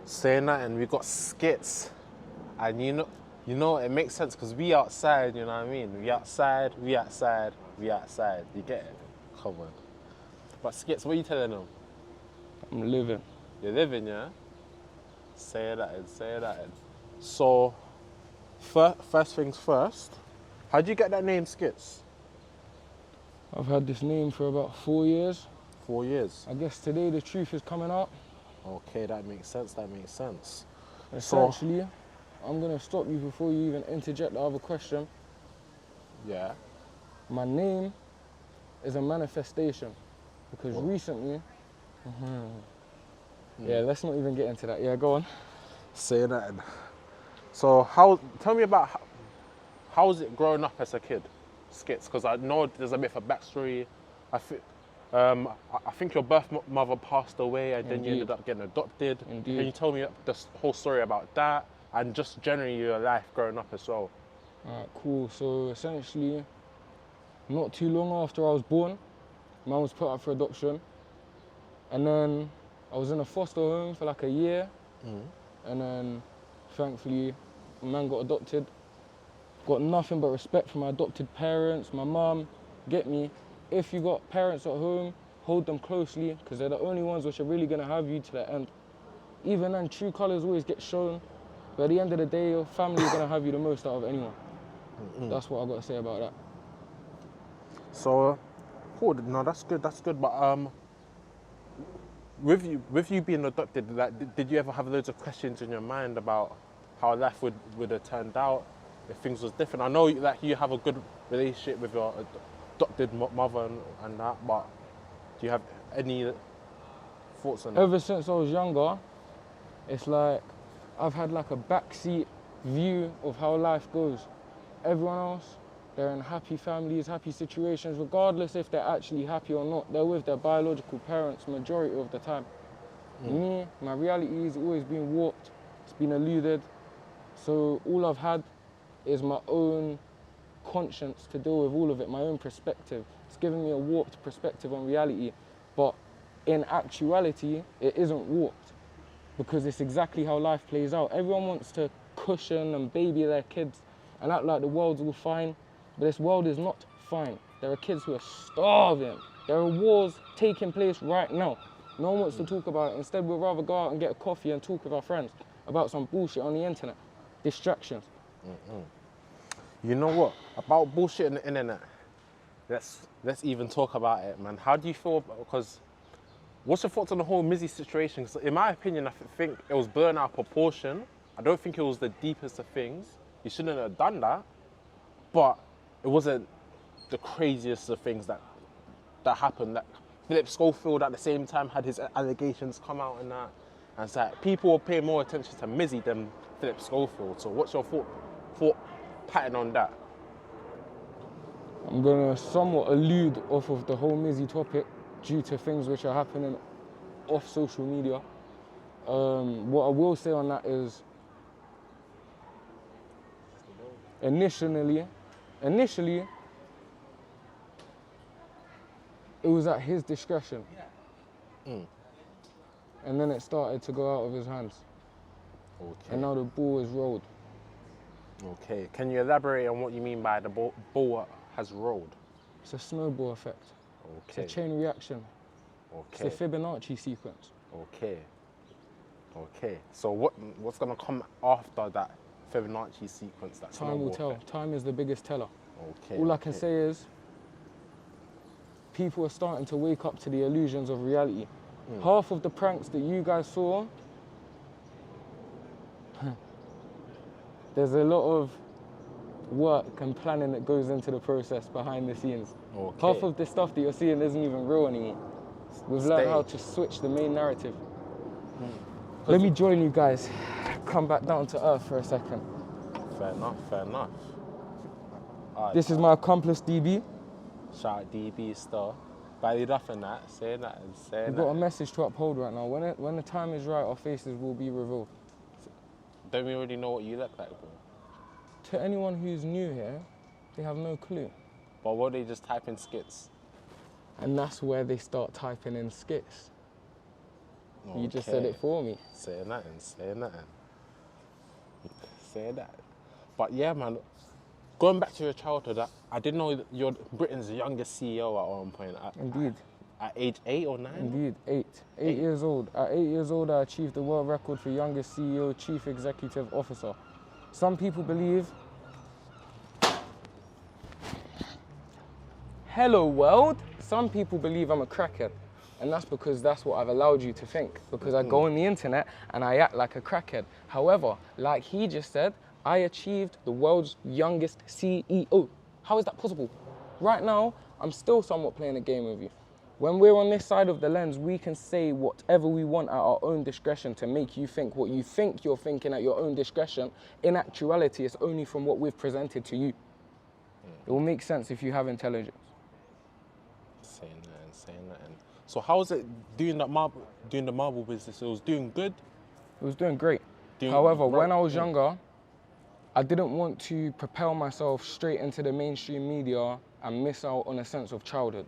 Saying that, and we got Sk1tz, and you know, it makes sense because we outside. You know what I mean? We outside, we outside, we outside. You get it? Come on. But Sk1tz, what are you telling them? I'm living. You're living, yeah? Say that in, say that in. So, first things first, how'd you get that name Sk1tz? I've had this name for about 4 years. 4 years. I guess today the truth is coming out. Okay, that makes sense, that makes sense. Essentially, I'm gonna stop you before you even interject the other question. Yeah. My name is a manifestation because recently, yeah, let's not even get into that. Yeah, go on. Say that in. So tell me about how was it growing up as a kid, Sk1tz? Because I know there's a bit of a backstory. I think your birth mother passed away and then you ended up getting adopted. Indeed. Can you tell me the whole story about that and just generally your life growing up as well? Alright, cool. So essentially, not too long after I was born, Mum was put up for adoption. And then I was in a foster home for like a year. And then thankfully, man got adopted. Got nothing but respect for my adopted parents, my mum. Get me? If you got parents at home, hold them closely because they're the only ones which are really gonna have you to the end. Even then, true colours always get shown. But at the end of the day, your family is gonna have you the most out of anyone. That's what I got to say about that. So, cool. No, that's good. That's good. But with you being adopted, like, did you ever have loads of questions in your mind about how life would have turned out if things was different? I know like you have a good relationship with your adopted mother and that, but do you have any thoughts on that? Ever since I was younger, it's like I've had like a backseat view of how life goes. Everyone else, they're in happy families, happy situations, regardless if they're actually happy or not. They're with their biological parents majority of the time. Me, my reality has always been warped, it's been eluded. So all I've had is my own conscience to deal with all of it, my own perspective. It's giving me a warped perspective on reality, but in actuality, it isn't warped because it's exactly how life plays out. Everyone wants to cushion and baby their kids and act like the world's all fine, but this world is not fine. There are kids who are starving. There are wars taking place right now. No one wants to talk about it. Instead, we'd rather go out and get a coffee and talk with our friends about some bullshit on the internet. Distractions. You know what? About bullshit on the internet. Let's even talk about it, man. How do you feel? Because what's your thoughts on the whole Mizzy situation? Because in my opinion, I think it was blown out of proportion. I don't think it was the deepest of things. You shouldn't have done that. But it wasn't the craziest of things that happened. That Philip Schofield at the same time had his allegations come out and that. And it's like people will pay more attention to Mizzy than Philip Schofield. So what's your thought pattern on that? I'm gonna somewhat allude off of the whole Mizzy topic due to things which are happening off social media. What I will say on that is, initially, it was at his discretion. And then it started to go out of his hands. Okay. And now the ball is rolled. Okay. Can you elaborate on what you mean by the ball has rolled? It's a snowball effect. Okay. It's a chain reaction. Okay. It's a Fibonacci sequence. Okay. Okay. So what's gonna come after that Fibonacci sequence? That Time will tell. effect? Time is the biggest teller. Okay. All I can say is, people are starting to wake up to the illusions of reality. Half of the pranks that you guys saw, there's a lot of work and planning that goes into the process behind the scenes. Okay. Half of the stuff that you're seeing isn't even real anymore. We've learned how to switch the main narrative. Let me join you guys. Come back down to earth for a second. Fair enough. Fair enough. This is my accomplice, DB. Shout out DB Star. Valued up in that. Saying that and saying We've that. got a message to uphold right now. When the time is right, our faces will be revealed. Don't we already know what you look like, bro? To anyone who's new here, they have no clue. But what they just type in Sk1tz? And that's where they start typing in Sk1tz. You just said it for me. Saying nothing. Saying that. But yeah, man, going back to your childhood, I didn't know that you're Britain's youngest CEO at one point. Indeed. At age 8 or 9? Indeed, 8. 8 years old. At 8 years old, I achieved the world record for youngest CEO, Chief Executive Officer. Some people believe... Hello, world. Some people believe I'm a crackhead. And that's because that's what I've allowed you to think. Because I go on the internet and I act like a crackhead. However, like he just said, I achieved the world's youngest CEO. How is that possible? Right now, I'm still somewhat playing a game with you. When we're on this side of the lens, we can say whatever we want at our own discretion to make you think what you think you're thinking at your own discretion. In actuality, it's only from what we've presented to you. It will make sense if you have intelligence. Saying that. So how was it doing the marble business? It was doing good? It was doing great. However, when I was younger, I didn't want to propel myself straight into the mainstream media and miss out on a sense of childhood.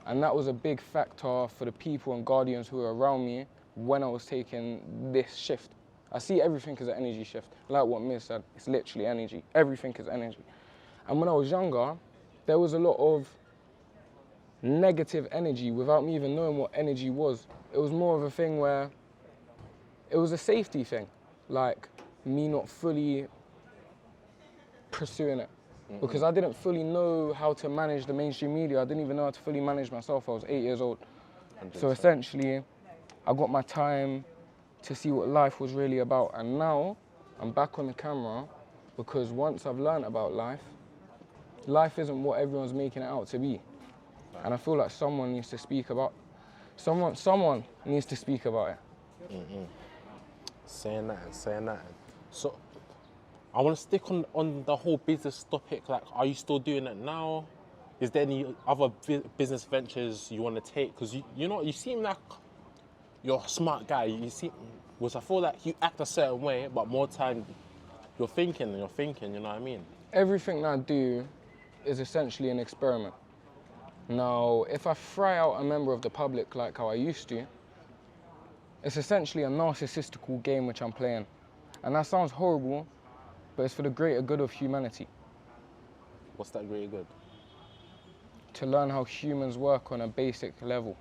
And that was a big factor for the people and guardians who were around me when I was taking this shift. I see everything as an energy shift. Like what Miz said, it's literally energy. Everything is energy. And when I was younger, there was a lot of negative energy without me even knowing what energy was. It was more of a thing where it was a safety thing, like me not fully pursuing it. Because I didn't fully know how to manage the mainstream media. I didn't even know how to fully manage myself. I was 8 years old. 100%. So essentially, I got my time to see what life was really about. And now I'm back on the camera because once I've learned about life, life isn't what everyone's making it out to be. And I feel like someone needs to speak about someone needs to speak about it. Saying that. So I want to stick on the whole business topic. Like, are you still doing it now? Is there any other business ventures you want to take? Because you seem like you're a smart guy. I feel like you act a certain way, but more time you're thinking, you know what I mean? Everything that I do is essentially an experiment. Now, if I fry out a member of the public like how I used to, it's essentially a narcissistical game which I'm playing. And that sounds horrible, but it's for the greater good of humanity. What's that greater good? To learn how humans work on a basic level.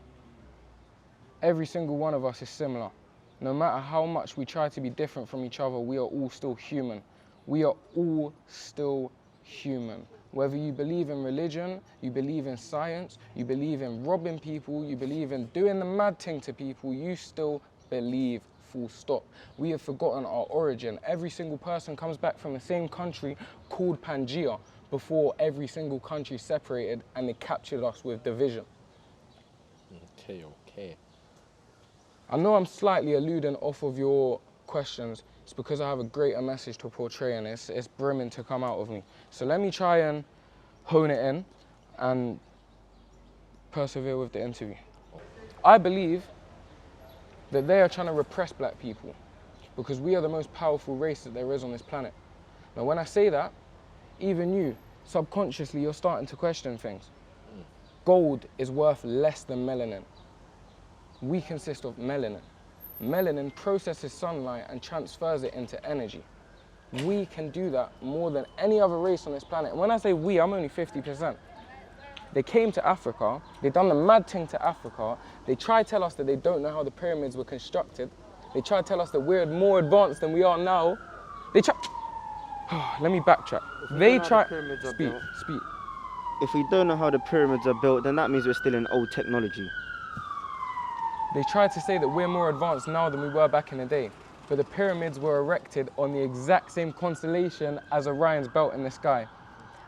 Every single one of us is similar. No matter how much we try to be different from each other, we are all still human. We are all still human. Whether you believe in religion, you believe in science, you believe in robbing people, you believe in doing the mad thing to people, you still believe, full stop. We have forgotten our origin. Every single person comes back from the same country called Pangea before every single country separated and they captured us with division. Okay. I know I'm slightly alluding off of your questions. It's because I have a greater message to portray and it's brimming to come out of me. So let me try and hone it in and persevere with the interview. I believe that they are trying to repress black people because we are the most powerful race that there is on this planet. Now, when I say that, even you, subconsciously, you're starting to question things. Gold is worth less than melanin. We consist of melanin. Melanin processes sunlight and transfers it into energy. We can do that more than any other race on this planet. And when I say we, I'm only 50%. They came to Africa, they done the mad thing to Africa. They try to tell us that they don't know how the pyramids were constructed. They try to tell us that we're more advanced than we are now. They try, let me backtrack. They try, speak. If we don't know how the pyramids are built, then that means we're still in old technology. They tried to say that we're more advanced now than we were back in the day. But the pyramids were erected on the exact same constellation as Orion's belt in the sky.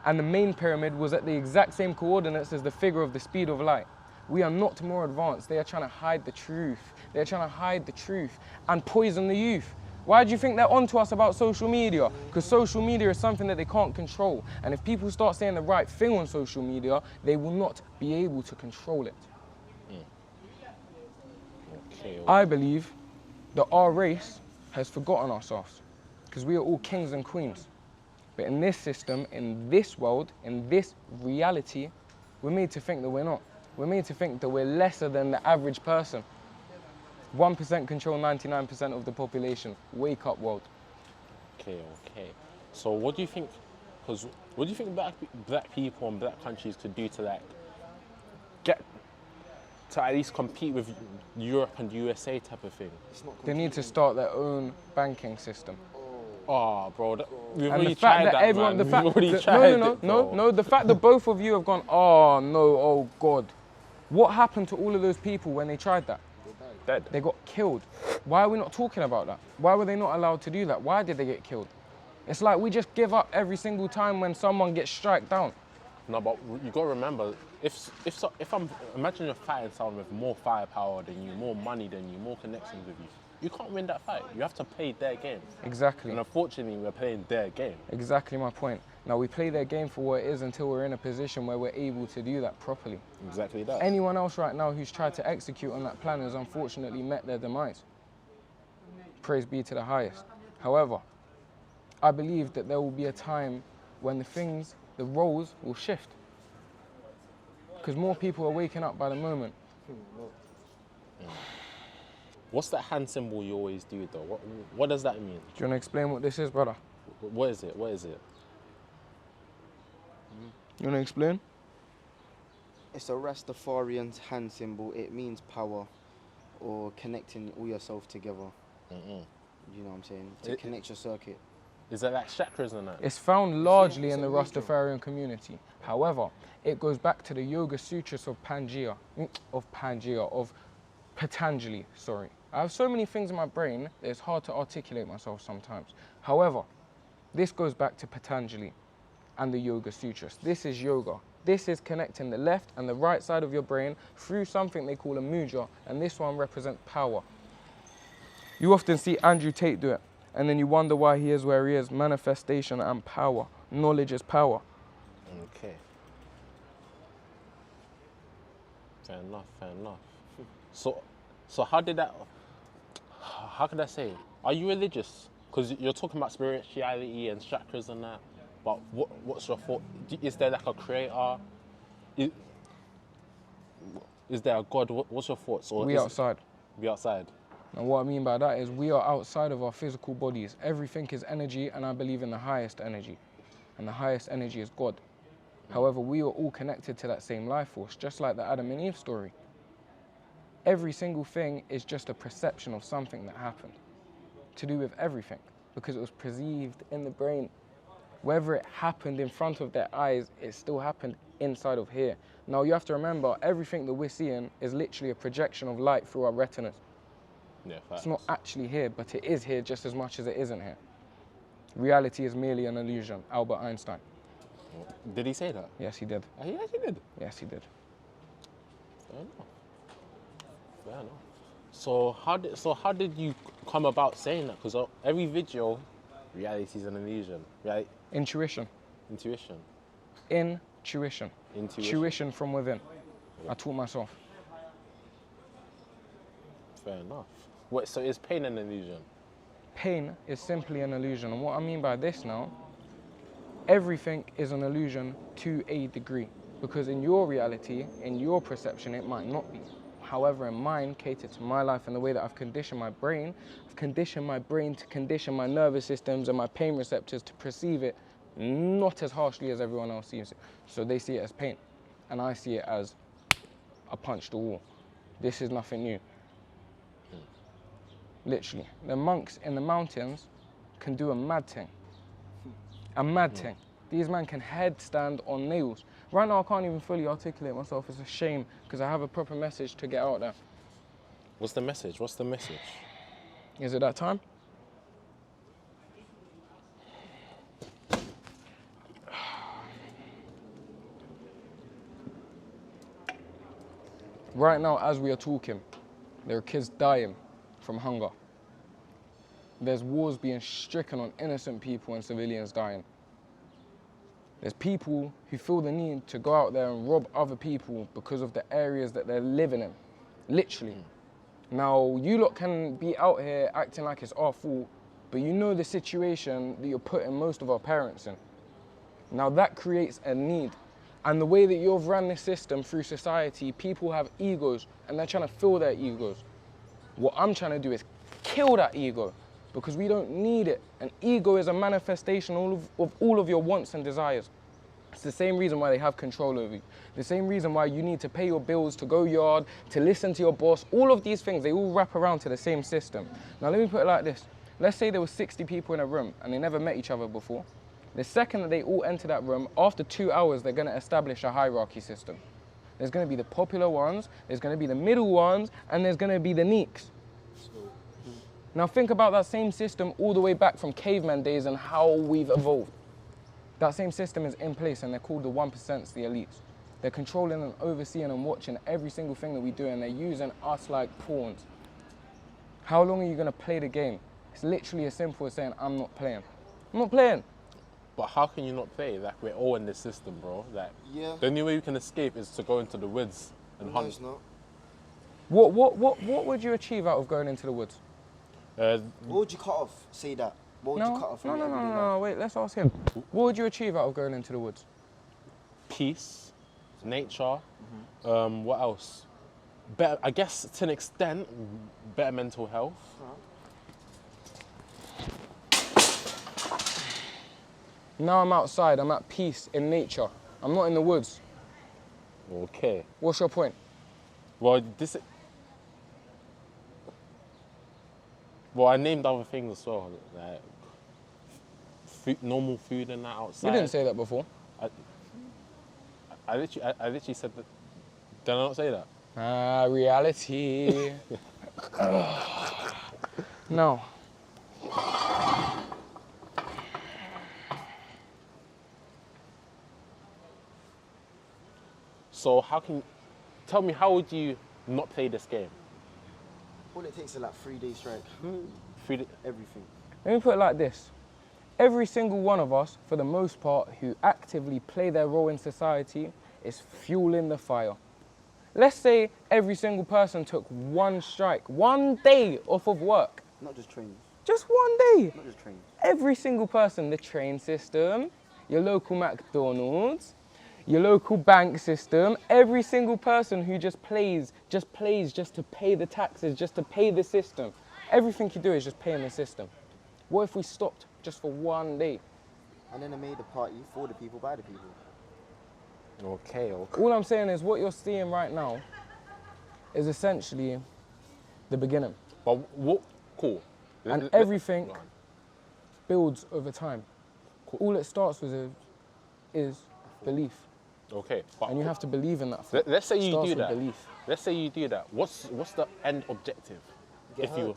And the main pyramid was at the exact same coordinates as the figure of the speed of light. We are not more advanced. They are trying to hide the truth. They're trying to hide the truth and poison the youth. Why do you think they're onto us about social media? Because social media is something that they can't control. And if people start saying the right thing on social media, they will not be able to control it. Okay. I believe that our race has forgotten ourselves because we are all kings and queens. But in this system, in this world, in this reality, we're made to think that we're not. We're made to think that we're lesser than the average person. 1% control 99% of the population. Wake up, world. Okay. So what do you think? Because what do you think black people and black countries could do to like get to at least compete with Europe and USA type of thing? They need to start their own banking system. Oh, bro, we've And already the fact tried that that, everyone, man. the fact, We've already the, tried no, it, bro. no, the fact that both of you have gone, oh no, oh God. What happened to all of those people when they tried that? Dead. They got killed. Why are we not talking about that? Why were they not allowed to do that? Why did they get killed? It's like we just give up every single time when someone gets struck down. No, but you gotta remember, if I'm imagine you're fighting someone with more firepower than you, more money than you, more connections with you can't win that fight. You have to play their game. Exactly. And unfortunately, we're playing their game. Exactly my point. Now we play their game for what it is until we're in a position where we're able to do that properly. Exactly that. Anyone else right now who's tried to execute on that plan has unfortunately met their demise. Praise be to the highest. However, I believe that there will be a time when the roles will shift. Because more people are waking up by the moment. What's that hand symbol you always do though? What does that mean? Do you want to explain what this is, brother? What is it? What is it? You want to explain? It's a Rastafarian's hand symbol. It means power or connecting all yourself together. You know what I'm saying? To connect your circuit. Is that like chakras and that? It's found largely in the Rastafarian community. However, it goes back to the Yoga Sutras of Pangea, of Patanjali, sorry. I have so many things in my brain that it's hard to articulate myself sometimes. However, this goes back to Patanjali and the Yoga Sutras. This is yoga. This is connecting the left and the right side of your brain through something they call a mudra, and this one represents power. You often see Andrew Tate do it, and then you wonder why he is where he is. Manifestation and power. Knowledge is power. Okay. Fair enough. So how can I say? Are you religious? Because you're talking about spirituality and chakras and that, but what's your thought? Is there like a creator? Is there a God? What's your thoughts? Or We outside. We outside. And what I mean by that is we are outside of our physical bodies. Everything is energy, and I believe in the highest energy. And the highest energy is God. However, we are all connected to that same life force, just like the Adam and Eve story. Every single thing is just a perception of something that happened, to do with everything, because it was perceived in the brain. Whether it happened in front of their eyes, it still happened inside of here. Now you have to remember, everything that we're seeing is literally a projection of light through our retinas. Yeah, facts. It's not actually here, but it is here just as much as it isn't here. Reality is merely an illusion. Albert Einstein. Did he say that? Yes, he did. Oh, he actually did. Yes, he did. Fair enough. So how did you come about saying that? Because every video, reality is an illusion. Right? Intuition. Intuition. Tuition from within. I taught myself. Fair enough. What? So is pain an illusion? Pain is simply an illusion. And what I mean by this now, everything is an illusion to a degree. Because in your reality, in your perception, it might not be. However, in mine, catered to my life and the way that I've conditioned my brain to condition my nervous systems and my pain receptors to perceive it not as harshly as everyone else sees it. So they see it as pain, and I see it as a punch to the wall. This is nothing new. Literally. The monks in the mountains can do a mad thing. A mad thing. These men can headstand on nails. Right now I can't even fully articulate myself. It's a shame because I have a proper message to get out there. What's the message? Is it that time? Right now, as we are talking, there are kids dying from hunger. There's wars being stricken on innocent people and civilians dying. There's people who feel the need to go out there and rob other people because of the areas that they're living in, literally. Now, you lot can be out here acting like it's our fault, but you know the situation that you're putting most of our parents in. Now that creates a need. And the way that you've run this system through society, people have egos and they're trying to fill their egos. What I'm trying to do is kill that ego, because we don't need it. An ego is a manifestation of all of your wants and desires. It's the same reason why they have control over you. The same reason why you need to pay your bills, to go yard, to listen to your boss. All of these things, they all wrap around to the same system. Now let me put it like this. Let's say there were 60 people in a room and they never met each other before. The second that they all enter that room, after 2 hours, they're going to establish a hierarchy system. There's going to be the popular ones, there's going to be the middle ones, and there's going to be the neeks. Now think about that same system all the way back from caveman days and how we've evolved. That same system is in place, and they're called the 1%, the elites. They're controlling and overseeing and watching every single thing that we do, and they're using us like pawns. How long are you going to play the game? It's literally as simple as saying, I'm not playing. I'm not playing. But how can you not play? Like, we're all in this system, bro. Like, Yeah. the only way you can escape is to go into the woods and No, hunt. it's not. What would you achieve out of going into the woods? What would you cut off? Say that. What would you cut off from your everyday life? No, wait, let's ask him. What would you achieve out of going into the woods? Peace, nature, what else? Better, I guess to an extent, better mental health. Now I'm outside, I'm at peace in nature. I'm not in the woods. Okay. What's your point? Well, Well, I named other things as well, like food, normal food and that outside. You didn't say that before. I literally said that. Did I not say that? Ah, reality. No. So tell me, how would you not play this game? All it takes is like 3 days strike. Everything. Let me put it like this. Every single one of us, for the most part, who actively play their role in society is fueling the fire. Let's say every single person took one strike, 1 day off of work. Not just trains. Just 1 day. Not just trains. Every single person, the train system, your local McDonald's, your local bank system, every single person who just plays just to pay the taxes, just to pay the system. Everything you do is just paying the system. What if we stopped just for 1 day? And then they made the party for the people, by the people. Okay. All I'm saying is what you're seeing right now is essentially the beginning. But what? Cool. And everything builds over time. All it starts with is belief. Okay. But And you have to believe in that. Let's say you Starts do with that. belief. Let's say you do that. What's the end objective? Get heard.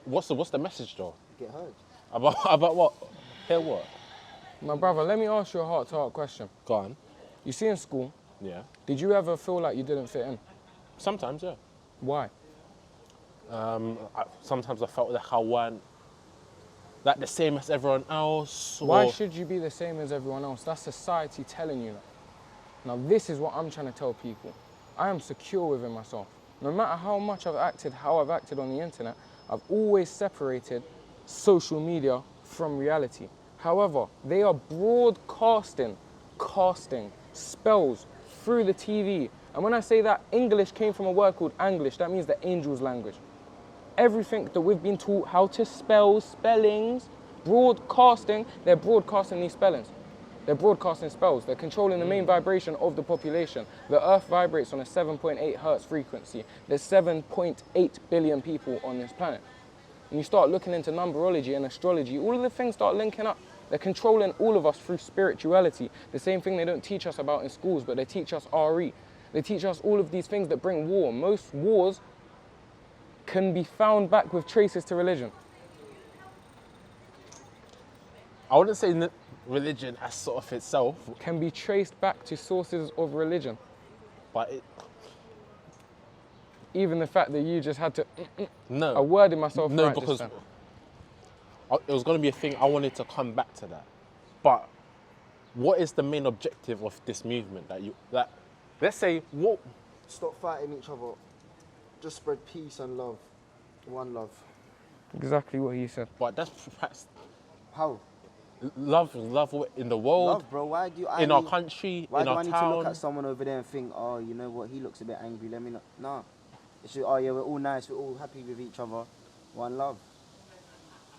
What's the message though? Get heard. About what? Hear what? My brother, let me ask you a heart-to-heart question. Go on. You see in school, Yeah. did you ever feel like you didn't fit in? Sometimes, yeah. Why? Sometimes I felt like I weren't like the same as everyone else. Why or- should you be the same as everyone else? That's society telling you that. Now this is what I'm trying to tell people. I am secure within myself. No matter how much how I've acted on the internet, I've always separated social media from reality. However, they are casting spells through the TV. And when I say that, English came from a word called Anglish. That means the angel's language. Everything that we've been taught how to spell, spellings, broadcasting, they're broadcasting these spellings. They're broadcasting spells. They're controlling the main vibration of the population. The earth vibrates on a 7.8 hertz frequency. There's 7.8 billion people on this planet. And you start looking into numerology and astrology, all of the things start linking up. They're controlling all of us through spirituality. The same thing they don't teach us about in schools, but they teach us RE. They teach us all of these things that bring war. Most wars can be found back with traces to religion. I wouldn't say religion as sort of itself, Can be traced back to sources of religion. but Even the fact that you just had to, no. I worded myself No, right because just then. it was going to be a thing. I wanted to come back to that. But what is the main objective of this movement that let's say what? Stop fighting each other. Just spread peace and love. One love. Exactly what he said. But that's perhaps How? love in the world, Love, bro. Why do you? in our country, Why in do our I need town. to look at someone over there and think, oh, you know what? He looks a bit angry. Let me not. Nah. It's just, oh yeah, we're all nice, we're all happy with each other. One love.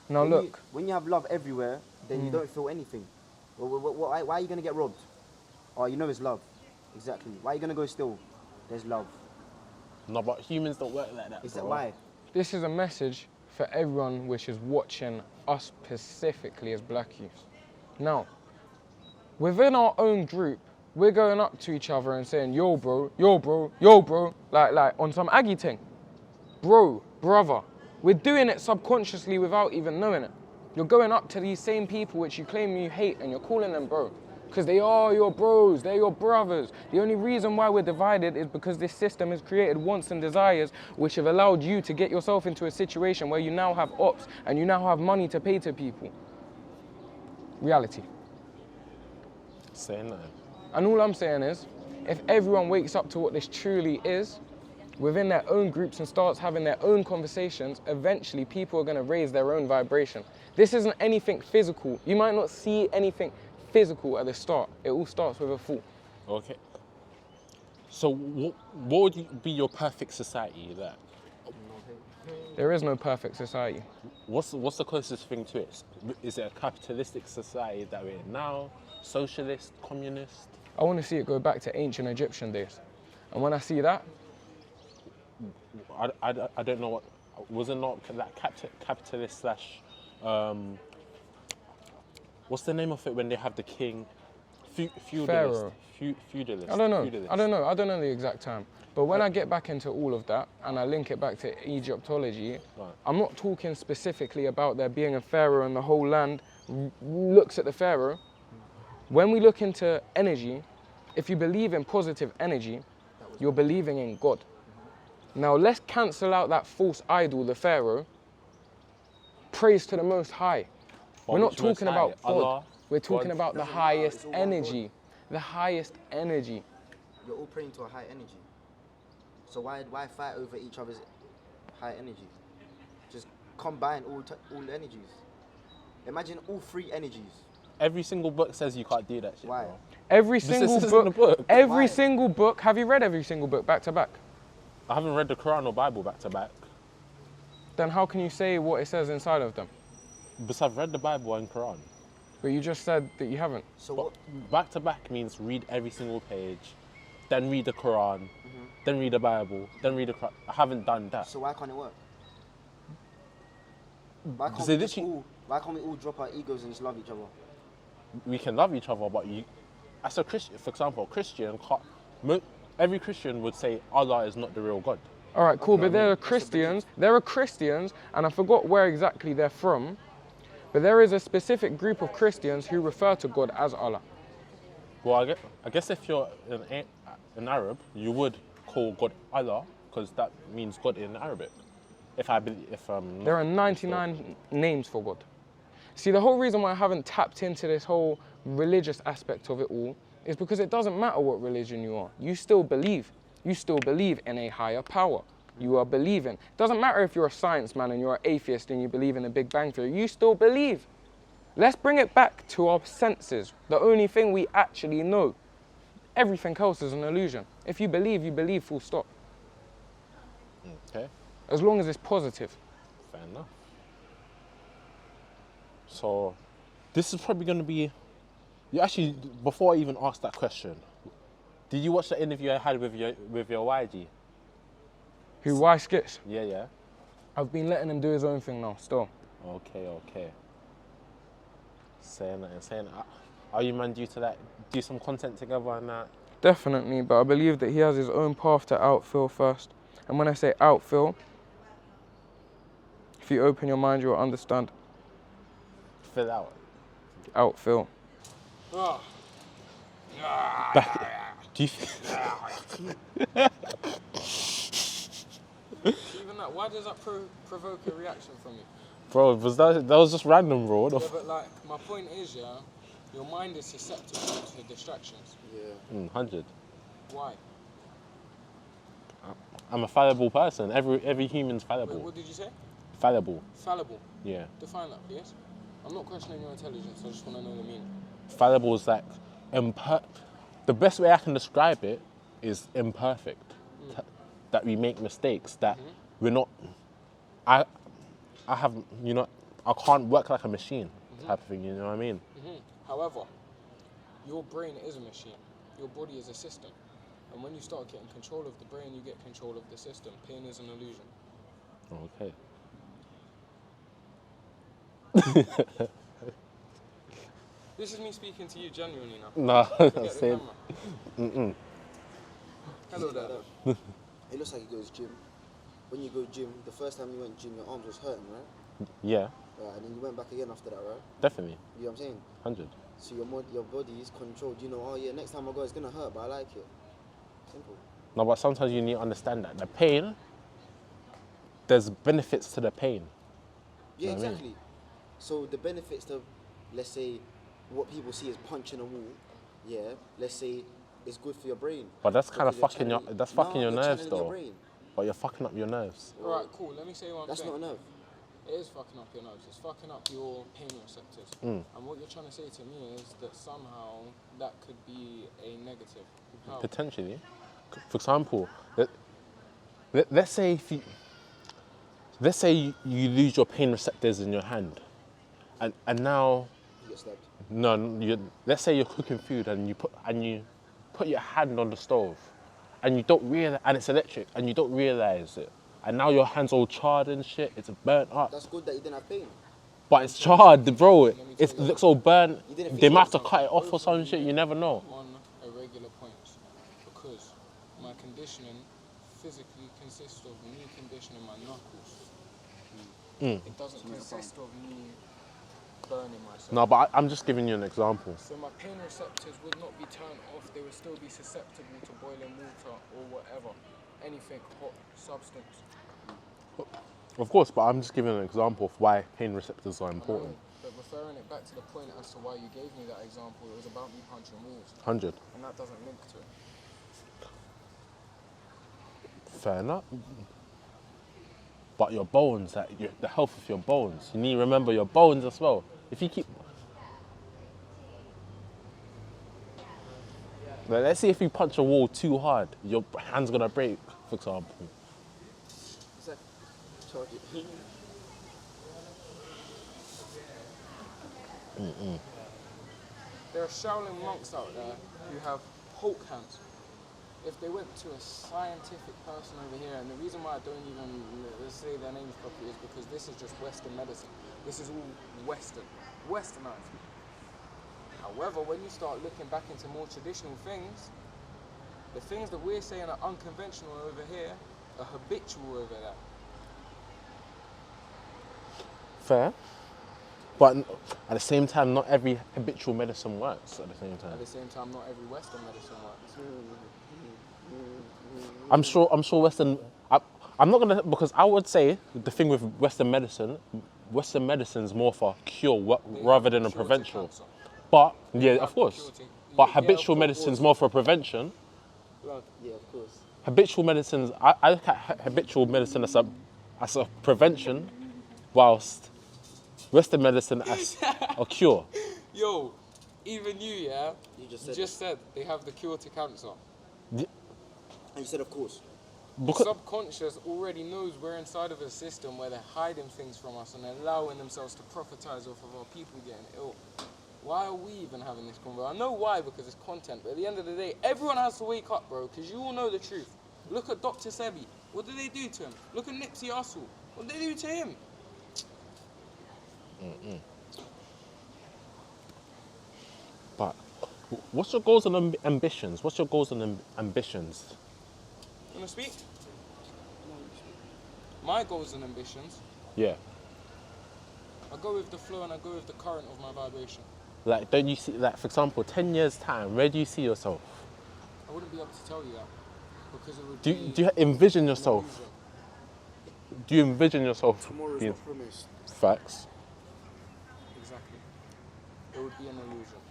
Now look, When you have love everywhere, then you don't feel anything. Why are you going to get robbed? Oh, you know it's love. Exactly. Why are you going to go steal? There's love. No, but humans don't work like that, Is bro. that why? this is a message for everyone which is watching us specifically as black youths. Now, within our own group, we're going up to each other and saying, yo bro, yo bro, yo bro, like on some Aggie thing. Bro, brother. We're doing it subconsciously without even knowing it. You're going up to these same people which you claim you hate and you're calling them bro. Because they are your bros, they're your brothers. The only reason why we're divided is because this system has created wants and desires which have allowed you to get yourself into a situation where you now have ops and you now have money to pay to people. Reality. Saying that. And all I'm saying is, if everyone wakes up to what this truly is, within their own groups and starts having their own conversations, eventually people are going to raise their own vibration. This isn't anything physical. You might not see anything physical at the start. It all starts with a thought. Okay. So what would be your perfect society there? There is no perfect society. What's the closest thing to it? Is it a capitalistic society that we're in now? Socialist, communist? I want to see it go back to ancient Egyptian days. And when I see that, I don't know what, was it not that capitalist slash, what's the name of it when they have the king? Feudalist. Pharaoh. Feudalist. I don't know. Feudalist. I don't know the exact time. But when I get back into all of that and I link it back to Egyptology, Right. I'm not talking specifically about there being a pharaoh and the whole land looks at the pharaoh. When we look into energy, if you believe in positive energy, you're believing in God. Now let's cancel out that false idol, the pharaoh. Praise to the Most High. But We're not which Most talking High? about God. Allah, We're talking God. about the Doesn't matter, highest it's all one energy. The highest energy. You're all praying to a high energy. So why fight over each other's high energies? Just combine all energies. Imagine all three energies. Every single book says you can't do that shit, Why? bro. Every This single isn't book, a book. every Why? single book. Have you read every single book back to back? I haven't read the Quran or Bible back to back. Then how can you say what it says inside of them? But I've read the Bible and Quran. But you just said that you haven't. So But what? back to back means read every single page, then read the Quran, then read the Bible, then read the Quran. I haven't done that. So why can't it work? Why can't, Because we they just literally- all, why can't we all drop our egos and just love each other? We can love each other, but you, as a Christian, for example, Christian, every Christian would say Allah is not the real God. All right, cool. Okay. But there are That's a belief. Christians. There are Christians, and I forgot where exactly they're from. But there is a specific group of Christians who refer to God as Allah. Well, I guess if you're an Arab, you would call God Allah, because that means God in Arabic. If There are 99 names for God. See, the whole reason why I haven't tapped into this whole religious aspect of it all is because it doesn't matter what religion you are. You still believe. You still believe in a higher power. You are believing. It doesn't matter if you're a science man and you're an atheist and you believe in the Big Bang Theory. You still believe. Let's bring it back to our senses. The only thing we actually know. Everything else is an illusion. If you believe, full stop. Okay, As long as it's positive. fair enough. So, this is probably going to be. You actually, before I even asked that question, did you watch the interview I had with your YG? Who, why Sk1tz? Yeah. I've been letting him do his own thing now, still. Okay. Saying that. Are you man due to that? Do some content together and that? Definitely, but I believe that he has his own path to outfill first. And when I say outfill, if you open your mind, you'll understand. Fill out. Outfill. Do you? Even that, why does that provoke a reaction from you? Bro, that was just random, bro. Yeah, but like, my point is, yeah, your mind is susceptible to distractions. Yeah. 100. Why? I'm a fallible person. Every human's fallible. Wait, what did you say? Fallible. Fallible. Yeah. Define that, please. I'm not questioning your intelligence, I just want to know the meaning. Fallible is like the best way I can describe it is imperfect. that we make mistakes, that we're not. I have, you know, I can't work like a machine, type of thing. You know what I mean? However, your brain is a machine. Your body is a system. And when you start getting control of the brain, you get control of the system. Pain is an illusion. Okay. This is me speaking to you genuinely now. Nah, Forget the same. camera. Hello there. It looks like he goes gym. When you go gym, the first time you went gym, your arms was hurting, right? Yeah, Right, and then you went back again after that, right? definitely. You know what I'm saying? 100. So your body is controlled. You know, oh yeah, next time I go, it's gonna hurt, but I like it. Simple. No, but sometimes you need to understand that the pain, there's benefits to the pain. Yeah, know what I mean? exactly. So the benefits to, let's say, what people see as punching a wall, yeah, let's say it's good for your brain. But that's kind of Because fucking you're your, channeling- that's fucking your you're nerves channeling though. Your brain. But you're fucking up your nerves. Alright, cool. Let me say what I'm That's saying. not a nerve. It is fucking up your nerves. It's fucking up your pain receptors. And what you're trying to say to me is that somehow that could be a negative. How? Potentially. For example, let's say you lose your pain receptors in your hand, and now You get stabbed. let's say you're cooking food and you put your hand on the stove, and you don't realize, and it's electric, and you don't realize it, and now your hand's all charred and shit. It's burnt up. That's good that you didn't have pain. But it's charred, bro. It looks all burnt. You didn't They feel might have to something. cut it off or some shit. You never know. On irregular points, because my conditioning physically consists of me conditioning my knuckles. It doesn't consist of me burning myself. No, but I'm just giving you an example. So my pain receptors would not be turned off. They would still be susceptible to boiling water or whatever, anything hot substance. Of course, but I'm just giving an example of why pain receptors are important. But referring it back to the point as to why you gave me that example, it was about me punching walls, 100. and that doesn't link to it. Fair enough. But your bones, the health of your bones, you need to remember your bones as well. If you keep... Like, let's say if you punch a wall too hard, your hand's gonna break, for example. It's like, charge it. There are Shaolin monks out there who have Hulk hands. If they went to a scientific person over here, and the reason why I don't even say their names properly is because this is just Western medicine. This is all Western, Westernized. However, when you start looking back into more traditional things, the things that we're saying are unconventional over here are habitual over there. Fair. But at the same time, not every habitual medicine works at the same time. At the same time, not every Western medicine works. I'm sure Western... I'm not gonna... Because I would say the thing with Western medicine's more for cure rather than a Cure to prevention. cancer. But, yeah, have of the course. cure to- But yeah, habitual of medicine's course. more for prevention. Yeah, of course. Habitual medicines, I look at habitual medicine as a prevention, whilst Western medicine as a cure. Yo, even you, yeah? You just You said just said they have the cure to cancer. And you said, of course. The Because, subconscious already knows we're inside of a system where they're hiding things from us and allowing themselves to profitize off of our people getting ill. Why are we even having this conversation? I know why, because it's content, but at the end of the day, everyone has to wake up, bro, because you all know the truth. Look at Dr. Sebi. What did they do to him? Look at Nipsey Hussle. What did they do to him? but what's your goals and ambitions? What's your goals and ambitions? You want to speak? My goals and ambitions, Yeah. I go with the flow and I go with the current of my vibration. Like, don't you see, like, for example, 10 years' time, where do you see yourself? I wouldn't be able to tell you that, because it would Do be you envision an yourself? illusion. Do you envision yourself Tomorrow's being not promised. facts? Exactly. It would be an illusion.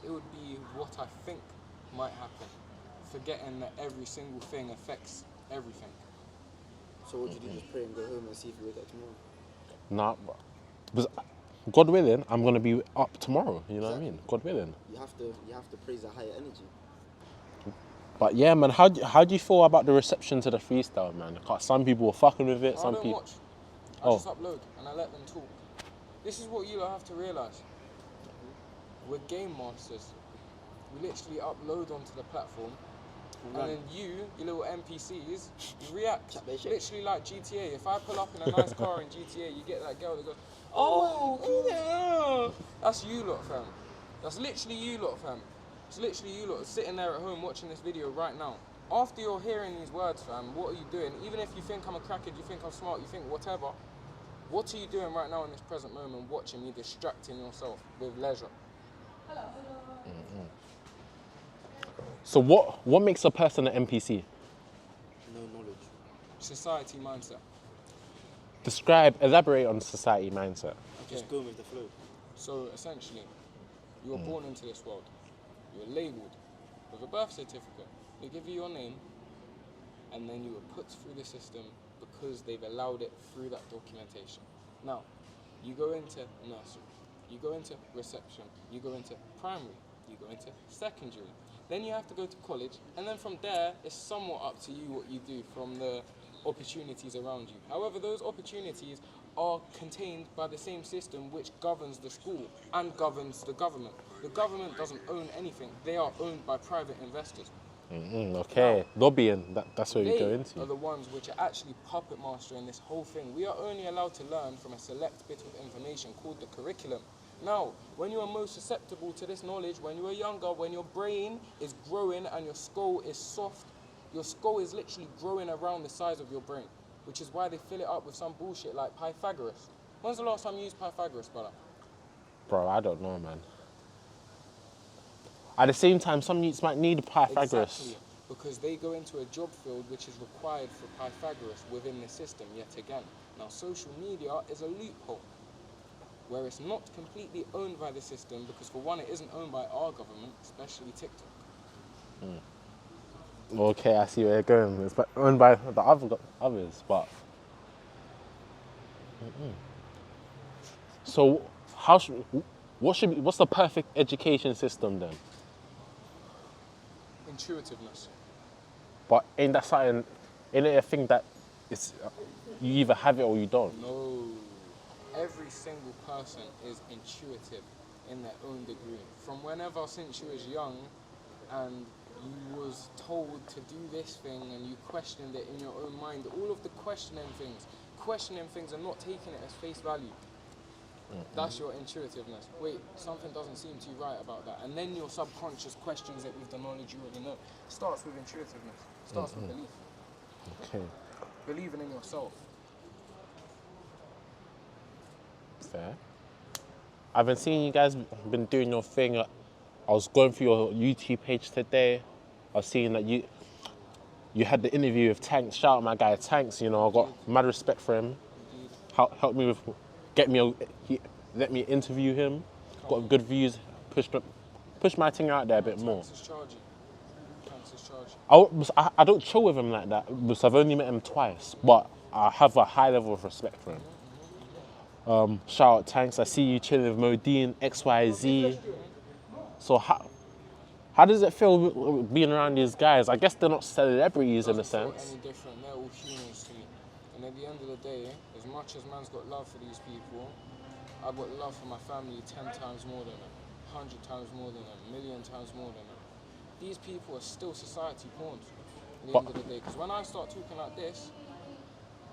It would be what I think might happen, forgetting that every single thing affects everything. So what would you do? Just pray and go home and see if you wake up tomorrow? Nah, because God willing, I'm gonna be up tomorrow. You know what I mean? God willing. You have to praise a higher energy. But yeah, man, how do you feel about the reception to the freestyle, man? 'Cause some people were fucking with it, I some don't people. watch. I just upload and I let them talk. This is what you lot have to realise. We're game masters. We literally upload onto the platform, and then you little NPCs, you react. Literally like GTA. If I pull up in a nice car in GTA, you get that girl that goes, "Oh, yeah." That's you lot, fam. That's literally you lot, fam. It's literally you lot sitting there at home watching this video right now. After you're hearing these words, fam, what are you doing? Even if you think I'm a crackhead, you think I'm smart, you think whatever, what are you doing right now in this present moment watching me distracting yourself with leisure? So what makes a person an NPC? No knowledge. Society mindset. Elaborate on society mindset. Okay. Just going with the flow. So essentially, you were born into this world. You were labelled with a birth certificate. They give you your name, and then you were put through the system because they've allowed it through that documentation. Now, you go into nursery, you go into reception, you go into primary, you go into secondary. Then you have to go to college, and then from there, it's somewhat up to you what you do from the opportunities around you. However, those opportunities are contained by the same system which governs the school and governs the government. The government doesn't own anything. They are owned by private investors. Okay, lobbying, that's what you go They into. are the ones which are actually puppet mastering this whole thing. We are only allowed to learn from a select bit of information called the curriculum. Now, when you are most susceptible to this knowledge, when you are younger, when your brain is growing and your skull is soft, your skull is literally growing around the size of your brain, which is why they fill it up with some bullshit like Pythagoras. When's the last time you used Pythagoras, brother? Bro, I don't know, man. At the same time, some youths might need Pythagoras. Exactly, because they go into a job field which is required for Pythagoras within the system yet again. Now, social media is a loophole where it's not completely owned by the system because, for one, it isn't owned by our government, especially TikTok. Okay, I see where you're going. It's owned by the others, but. So, what's the perfect education system then? Intuitiveness. But ain't that something? Ain't it a thing that it's you either have it or you don't? No. Every single person is intuitive in their own degree. From whenever since you was young and you was told to do this thing and you questioned it in your own mind, all of the questioning things and not taking it as face value. That's your intuitiveness. Wait, something doesn't seem too right about that. And then your subconscious questions it with the knowledge you already know. Starts with intuitiveness. Starts with belief. Okay, Believing in yourself. fair. I've been seeing you guys been doing your thing. I was going through your YouTube page today. I was seeing that you had the interview with Tanks. Shout out my guy Tanks. You know, I got mad respect for him. Indeed. Helped me with he let me interview him. Got good views. Push my thing out there a bit more. Tanks is charging. I don't chill with him like that because I've only met him twice, but I have a high level of respect for him. Shout out Tanks. I see you chilling with Modine, XYZ. So how does it feel being around these guys? I guess they're not celebrities in a sense. Any different? They're all humans to me. And at the end of the day, as much as man's got love for these people, I've got love for my family 10 times more than them, 100 times more than them, 1,000,000 times more than them. These people are still society pawns at the end of the day. Because when I start talking like this,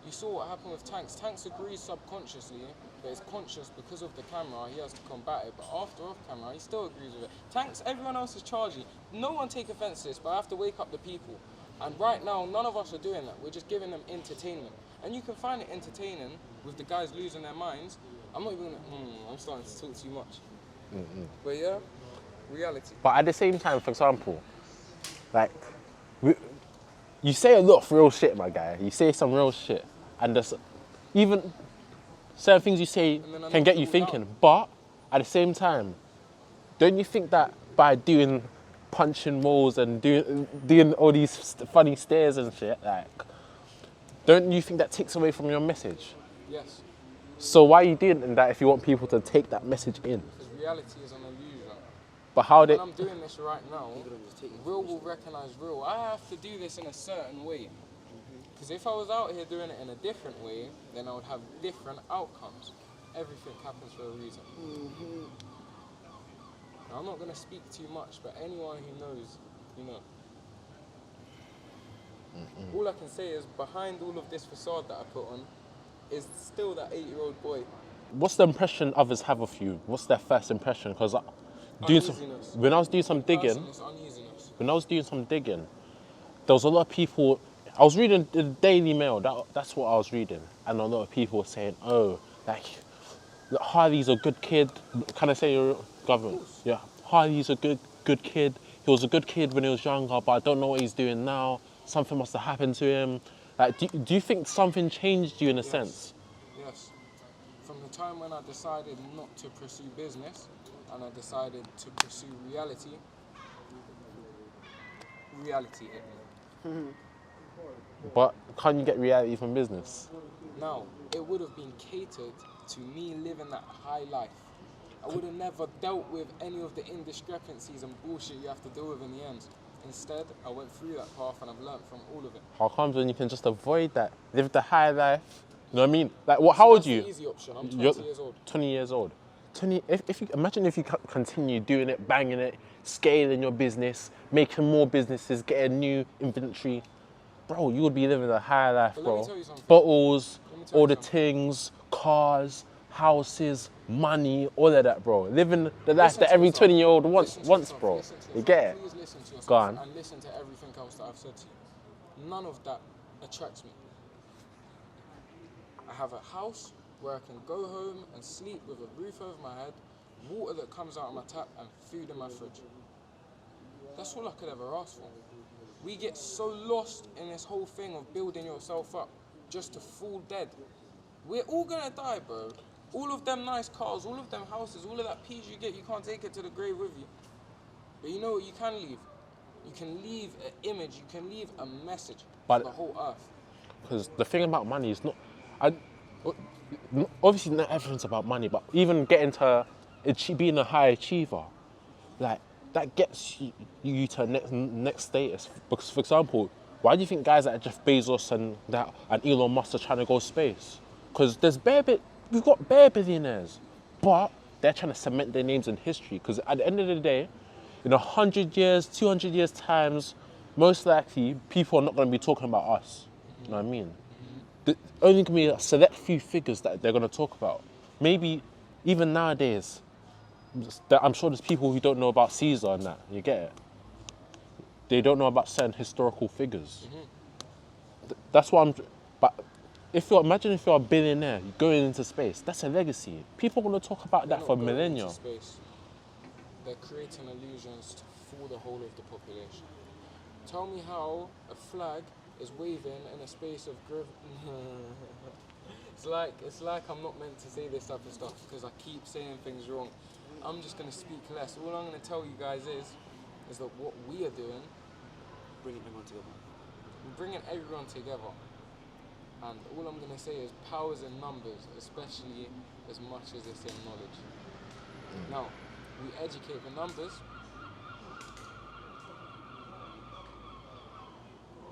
you saw what happened with Tanks. Tanks agrees subconsciously, but it's conscious because of the camera. He has to combat it. But after off camera, he still agrees with it. Tanks, everyone else is charging. No one take offense to this, but I have to wake up the people. And right now, none of us are doing that. We're just giving them entertainment. And you can find it entertaining with the guys losing their minds. I'm not even I'm starting to talk too much. But yeah, reality. But at the same time, for example, like, you say a lot of real shit, my guy. You say some real shit. And there's even certain things you say can get you thinking. But at the same time, don't you think that by doing punching walls and doing all these funny stares and shit, like, don't you think that takes away from your message? Yes. So why are you doing that if you want people to take that message in? Because reality is an illusion. But how they? When I'm doing this right now, real will recognize real. I have to do this in a certain way. Because if I was out here doing it in a different way, then I would have different outcomes. Everything happens for a reason. Now, I'm not going to speak too much, but anyone who knows, you know. All I can say is behind all of this facade that I put on is still that 8-year-old boy. What's the impression others have of you? What's their first impression? Because when I was doing some digging, there was a lot of people. I was reading the Daily Mail. That's what I was reading, and a lot of people were saying, "Oh, like Harley's a good kid." Can I say your government? Yeah, Harley's a good kid. He was a good kid when he was younger, but I don't know what he's doing now. Something must have happened to him. Like, do you think something changed you in a sense? Yes. From the time when I decided not to pursue business and I decided to pursue reality hit me. But can't you get reality from business? No, it would have been catered to me living that high life. I would have never dealt with any of the indiscrepancies and bullshit you have to deal with in the end. Instead, I went through that path and I've learnt from all of it. How comes when you can just avoid that? Live the high life. You know what I mean? Like, what? How old are you? That's the easy option. I'm 20 years old. 20 years old. If you imagine if you continue doing it, banging it, scaling your business, making more businesses, getting new inventory, bro, you would be living a high life, But bro. let me tell you something. Bottles, all the something. things, cars, houses, money, all of that, bro. Living the life that every yourself. 20-year-old wants, bro. Listen to You yourself. get it? Please listen to yourself. Go on. And listen to everything else that I've said to you. None of that attracts me. I have a house where I can go home and sleep with a roof over my head, water that comes out of my tap, and food in my fridge. That's all I could ever ask for. We get so lost in this whole thing of building yourself up just to fall dead. We're all gonna die, bro. All of them nice cars, all of them houses, all of that peace you get, you can't take it to the grave with you. But you know what you can leave? You can leave an image, you can leave a message for the whole earth. Because the thing about money is obviously not everything's about money, but even getting to being a high achiever, like that gets you to next status. Because, for example, why do you think guys like Jeff Bezos and Elon Musk are trying to go space? Because we've got bare billionaires, but they're trying to cement their names in history. Because at the end of the day, in 100 years, 200 years times, most likely people are not going to be talking about us. You know what I mean? Only going to be a select few figures that they're going to talk about. Maybe even nowadays, I'm sure there's people who don't know about Caesar and that. You get it? They don't know about certain historical figures. That's what But imagine if you're a billionaire going into space. That's a legacy. People are going to talk about that for millennia. They're creating illusions for the whole of the population. Tell me how a flag is waving in a space of it's like I'm not meant to say this type of stuff because I keep saying things wrong. I'm just going to speak less. All I'm going to tell you guys is that what we are doing, Bringing everyone together. Bringing everyone together. And all I'm going to say is power's in numbers, especially as much as it's in knowledge. Now, we educate the numbers.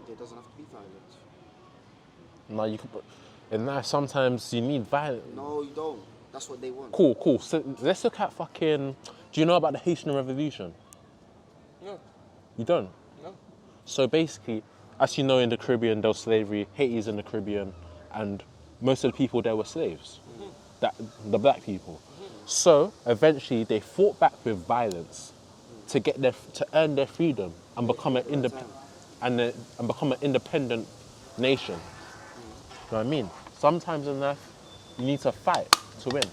There doesn't have to be violence. No, you could. In life, sometimes you need violence. No, you don't. That's what they want. Cool. So let's look at fucking. Do you know about the Haitian Revolution? No. You don't? No. So basically, as you know, in the Caribbean, there was slavery. Haiti's in the Caribbean, and most of the people there were slaves. The black people. So eventually, they fought back with violence to earn their freedom and become an independent nation. You know what I mean? Sometimes in life, you need to fight to win.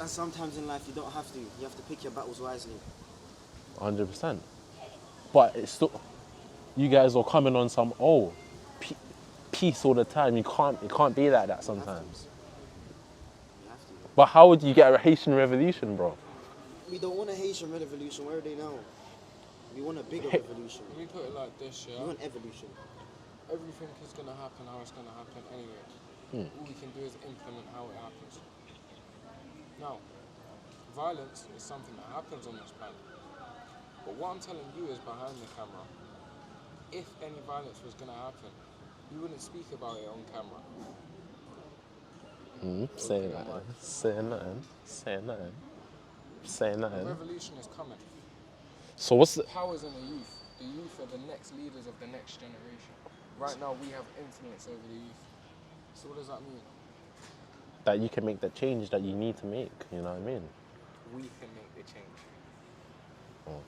And sometimes in life you don't have to. You have to pick your battles wisely. 100%. But it's still, you guys are coming on some peace all the time. It can't be like that sometimes. You have to. But how would you get a Haitian revolution, bro? We don't want a Haitian revolution. Where are they now? We want a bigger revolution. Let me put it like this, yeah? We want evolution. Everything is going to happen how it's going to happen anyway. All we can do is implement how it happens. Now, violence is something that happens on this planet. But what I'm telling you is behind the camera, if any violence was going to happen, you wouldn't speak about it on camera. Say nothing. Say nothing. Say nothing. Say The nothing. revolution is coming. So what's the... Power's in the youth. The youth are the next leaders of the next generation. Right now, we have influence over the youth. So what does that mean? That you can make the change that you need to make, you know what I mean? We can make the change.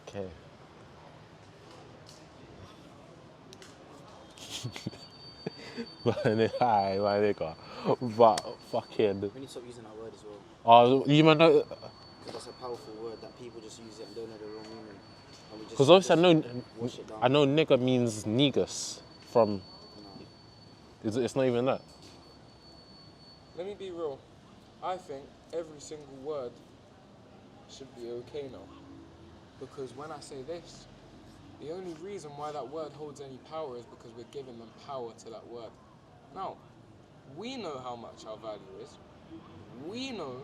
Okay. My nigga. But fucking... We need to stop using that word as well. Oh, you might know... Because that's a powerful word that people just use it and don't know the real meaning. Because obviously wash it down. I know nigga means negus from... No. It's not even that. Let me be real. I think every single word should be okay now. Because when I say this, the only reason why that word holds any power is because we're giving them power to that word. Now, we know how much our value is. We know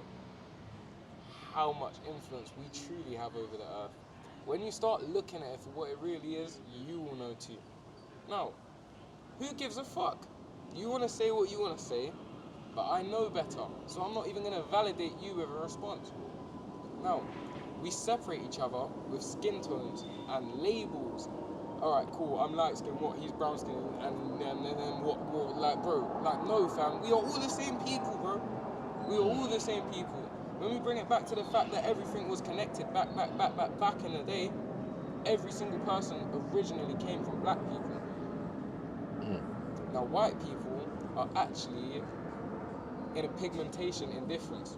how much influence we truly have over the earth. When you start looking at it for what it really is, you will know too. Now, who gives a fuck? You want to say what you want to say, but I know better, so I'm not even going to validate you with a response. Now, we separate each other with skin tones and labels. Alright, cool, I'm light skinned, what, he's brown skinned, and then what, like, bro, like, no, fam, we are all the same people, bro. We are all the same people. When we bring it back to the fact that everything was connected back in the day, every single person originally came from black people. Now, white people are actually in a pigmentation indifference.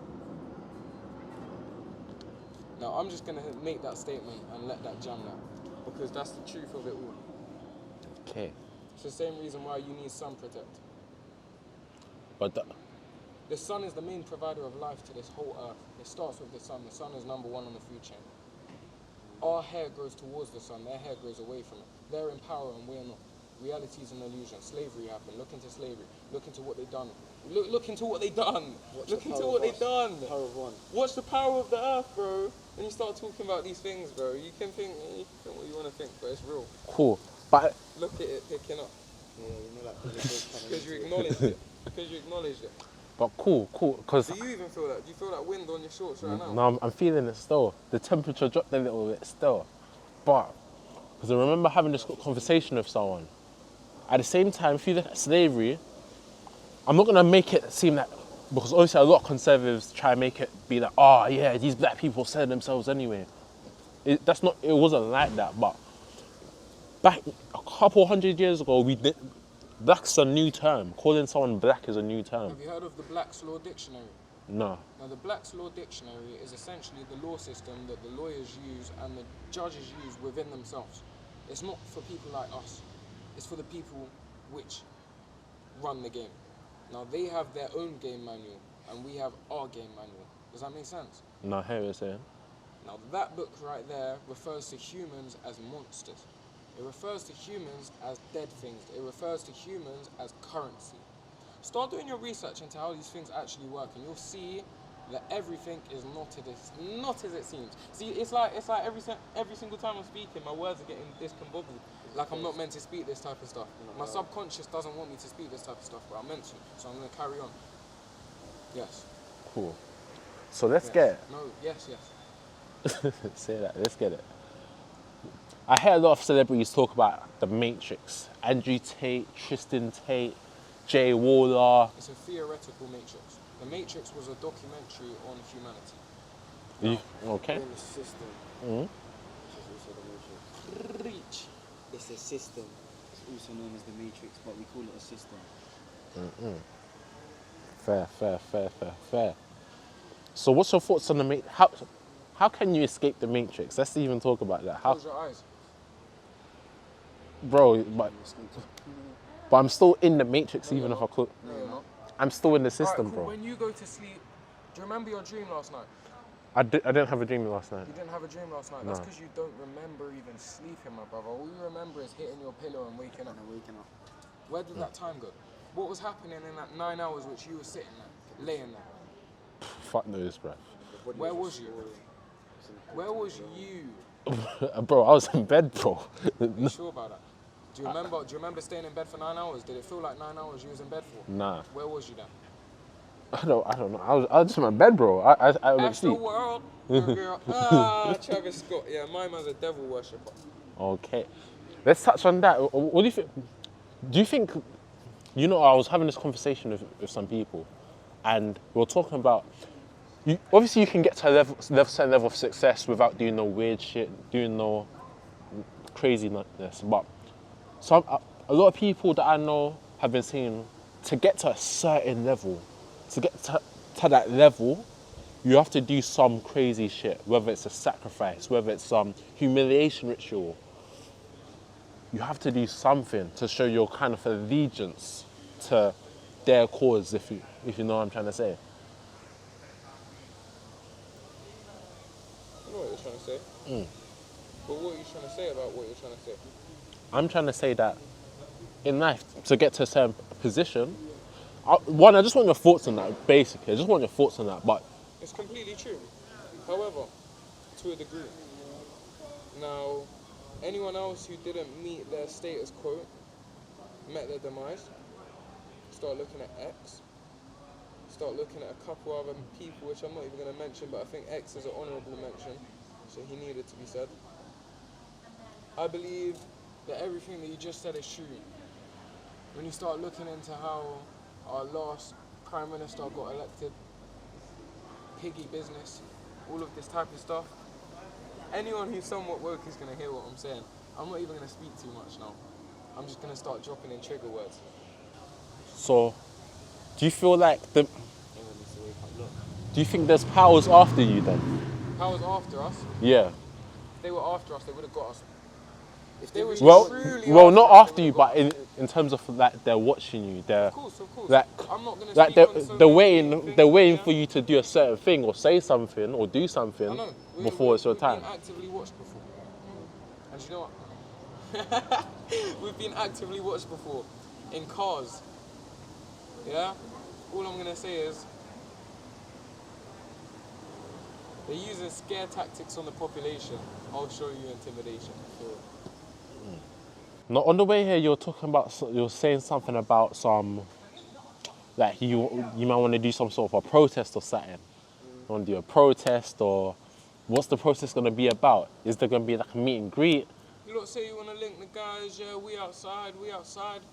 Now, I'm just going to make that statement and let that jam now, because that's the truth of it all. Okay. It's the same reason why you need sun protect. But The sun is the main provider of life to this whole earth. It starts with the sun. The sun is number one on the food chain. Our hair grows towards the sun. Their hair grows away from it. They're in power and we're not. Reality is an illusion. Slavery happened. Look into slavery. Look into what they've done. Look into what they've done. Look into what they've done. The power of one. Watch the power of the earth, bro. When you start talking about these things, bro, you can think what you want to think, but it's real. cool. But Look at it picking up. Yeah, you know, like Because you acknowledged it. Because you acknowledged it. But cool, because... Do you even feel that? Do you feel that wind on your shorts right now? No, I'm feeling it still. The temperature dropped a little bit still. But, because I remember having this conversation with someone. At the same time, if you look at slavery, I'm not going to make it seem that, because obviously a lot of conservatives try and make it be like, oh yeah, these black people said themselves anyway. It wasn't like that, but back a couple hundred years ago, black's a new term. Calling someone black is a new term. Have you heard of the Black's Law Dictionary? No. Now, the Black's Law Dictionary is essentially the law system that the lawyers use and the judges use within themselves. It's not for people like us. It's for the people which run the game. Now, they have their own game manual, and we have our game manual. Does that make sense? No, I hear what you're saying. Now, that book right there refers to humans as monsters. It refers to humans as dead things. It refers to humans as currency. Start doing your research into how these things actually work, and you'll see that everything is not as it seems. See, it's like every single time I'm speaking, my words are getting discombobulated. Like I'm not meant to speak this type of stuff. My subconscious doesn't want me to speak this type of stuff, but I'm meant to, so I'm going to carry on. Yes. Cool. So let's get it. No, yes. Say that, let's get it. I hear a lot of celebrities talk about the Matrix. Andrew Tate, Tristan Tate, Jay Waller. It's a theoretical matrix. The Matrix was a documentary on humanity. Okay. in the system. Mm-hmm. Which is also the matrix. Reach. It's a system. It's also known as the matrix, but we call it a system. Fair. So what's your thoughts on the Matrix? How can you escape the Matrix? Let's even talk about that. Close your eyes. Bro, but I'm still in the Matrix, No, even you're if I could. No, you're not. I'm still in the system, Alright, cool. bro. When you go to sleep, do you remember your dream last night? I didn't have a dream last night. You didn't have a dream last night. No. That's because you don't remember even sleeping, my brother. All you remember is hitting your pillow and waking up. Where did that time go? What was happening in that 9 hours which you were sitting there, laying there? Fuck knows, bro. Where was you? Where was you? Bro, I was in bed, bro. Are you sure about that? Do you remember staying in bed for 9 hours? Did it feel like 9 hours you was in bed for? Nah. Where was you then? I don't know. I was just in my bed, bro. I went to That's the sleep. world. Travis Scott. Yeah, my man's a devil worshipper. Okay. Let's touch on that. What do you think? Do you think, I was having this conversation with some people, and we were talking about, obviously you can get to a certain level of success without doing no weird shit, doing no craziness, but a lot of people that I know have been saying, to get to a certain level, to get to that level, you have to do some crazy shit, whether it's a sacrifice, whether it's some humiliation ritual. You have to do something to show your kind of allegiance to their cause, if you know what I'm trying to say. I know what you're trying to say. But what are you trying to say about what you're trying to say? I'm trying to say that in life, to get to a certain position, I just want your thoughts on that, basically. I just want your thoughts on that, but... It's completely true. However, to a degree. Now, anyone else who didn't meet their status quo, met their demise, start looking at X, start looking at a couple other people, which I'm not even going to mention, but I think X is an honourable mention, so he needed to be said. I believe that everything that you just said is true. When you start looking into how our last Prime Minister got elected, piggy business, all of this type of stuff, anyone who's somewhat woke is going to hear what I'm saying. I'm not even going to speak too much now. I'm just going to start dropping in trigger words. So, do you feel like do you think there's powers after you then? Powers after us? Yeah. If they were after us, they would have got us. If they were Well, truly not us, after you, but in terms of like they're watching you, they're Of course. like, I'm not going to like speak on so they're many waiting things, for you to do a certain thing or say something or do something I know. before it's your time. We've been actively watched before. And you know what? We've been actively watched before. In cars. Yeah? All I'm going to say is they're using scare tactics on the population. I'll show you intimidation. Now, on the way here, you're saying something about some, like you might want to do some sort of a protest or something. You want to do a protest, or what's the protest going to be about? Is there going to be like a meet and greet? You lot say you want to link the guys, yeah, we outside.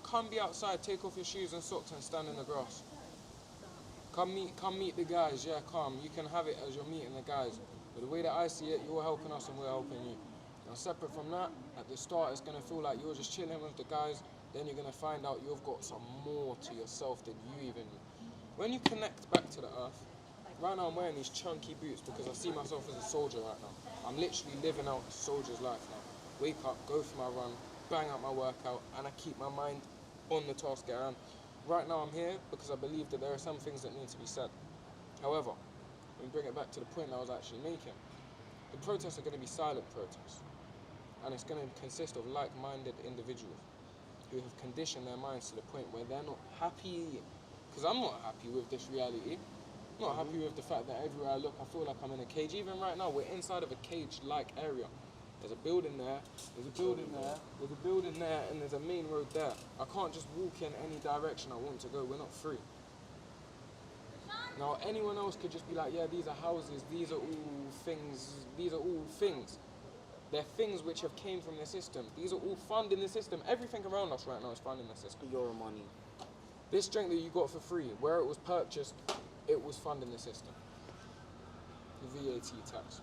Come be outside, take off your shoes and socks and stand in the grass. Come meet the guys, yeah, come. You can have it as you're meeting the guys. But the way that I see it, you're helping us and we're helping you. Now, separate from that, at the start, it's going to feel like you're just chilling with the guys. Then you're going to find out you've got some more to yourself than you even knew. When you connect back to the earth, right now I'm wearing these chunky boots because I see myself as a soldier right now. I'm literally living out a soldier's life now. Wake up, go for my run, bang out my workout, and I keep my mind on the task at hand. Right now I'm here because I believe that there are some things that need to be said. However, when we bring it back to the point I was actually making, the protests are going to be silent protests. And it's going to consist of like-minded individuals who have conditioned their minds to the point where they're not happy, because I'm not happy with this reality. I'm not happy with the fact that everywhere I look, I feel like I'm in a cage. Even right now, we're inside of a cage-like area. There's a building there, there's a building there, there's a building there, and there's a main road there. I can't just walk in any direction I want to go. We're not free. Now, anyone else could just be like, yeah, these are houses, these are all things, They're things which have came from the system. These are all funding the system. Everything around us right now is funding the system. Your money. This drink that you got for free, where it was purchased, it was funding the system. The VAT tax.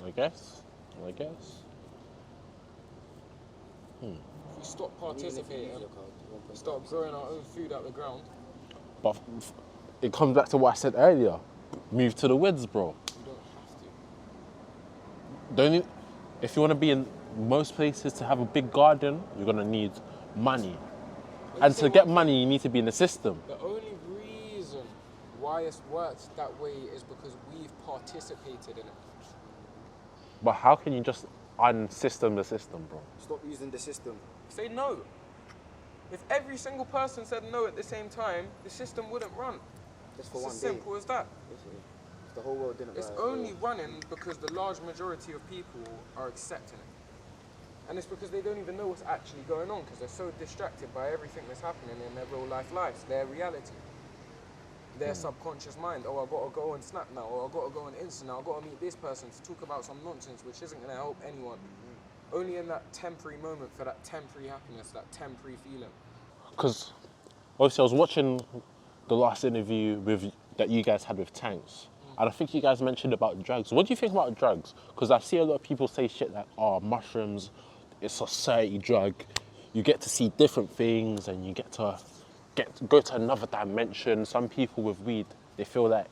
I guess. If we stop participating, we start growing our own food out the ground. But it comes back to what I said earlier. Move to the woods, bro. You don't have to. Don't you, if you want to be in most places to have a big garden, you're going to need money. And to get money, you need to be in the system. The only reason why it's worked that way is because we've participated in it. But how can you just unsystem the system, bro? Stop using the system. Say no. If every single person said no at the same time, the system wouldn't run. Just for It's one as day. simple as that. If the whole world didn't. It's only running because the large majority of people are accepting it. And it's because they don't even know what's actually going on because they're so distracted by everything that's happening in their real life lives, their reality, their subconscious mind. Oh, I've got to go on Snap now, or I've got to go on Insta now, I've got to meet this person to talk about some nonsense which isn't going to help anyone. Only in that temporary moment for that temporary happiness, that temporary feeling. Because obviously I was watching the last interview that you guys had with Tanks, and I think you guys mentioned about drugs. What do you think about drugs? Because I see a lot of people say shit like, oh, mushrooms, it's a society drug. You get to see different things and you get to go to another dimension. Some people with weed, they feel like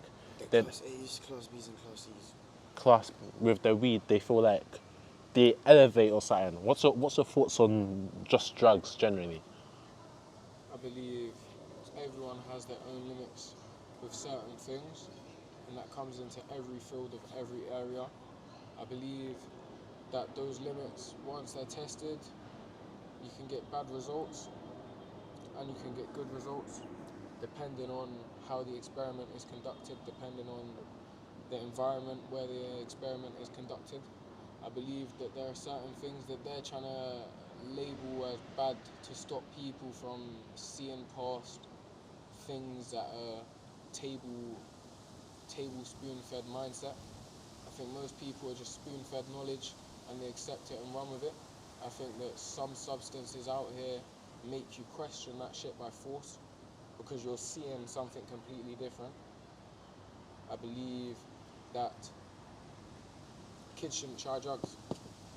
they're Class A's, Class B's and Class C's. class with their weed, they feel like they elevate or something. What's your thoughts on just drugs generally? I believe everyone has their own limits with certain things, and that comes into every field of every area. I believe that those limits, once they're tested, you can get bad results and you can get good results depending on how the experiment is conducted, depending on the environment where the experiment is conducted. I believe that there are certain things that they're trying to label as bad to stop people from seeing past things that are table spoon-fed mindset. I think most people are just spoon-fed knowledge and they accept it and run with it. I think that some substances out here make you question that shit by force because you're seeing something completely different. I believe that kids shouldn't try drugs.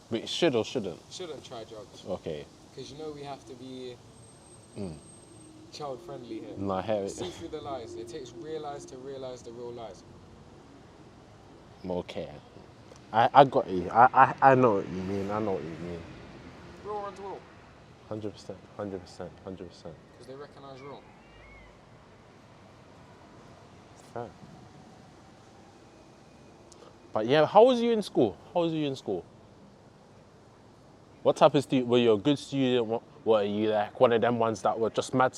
Wait, should or shouldn't? Shouldn't try drugs. Okay. Because we have to be child-friendly here. No, I hear it. See through the lies. It takes real eyes to realize the real lies. Okay. I got you. I know what you mean. I know what you mean. Real runs real. 100%. 100%. 100%. Because they recognize real. Fair. But yeah, how was you in school? What type of student? Were you a good student? What were you like one of them ones that were just mad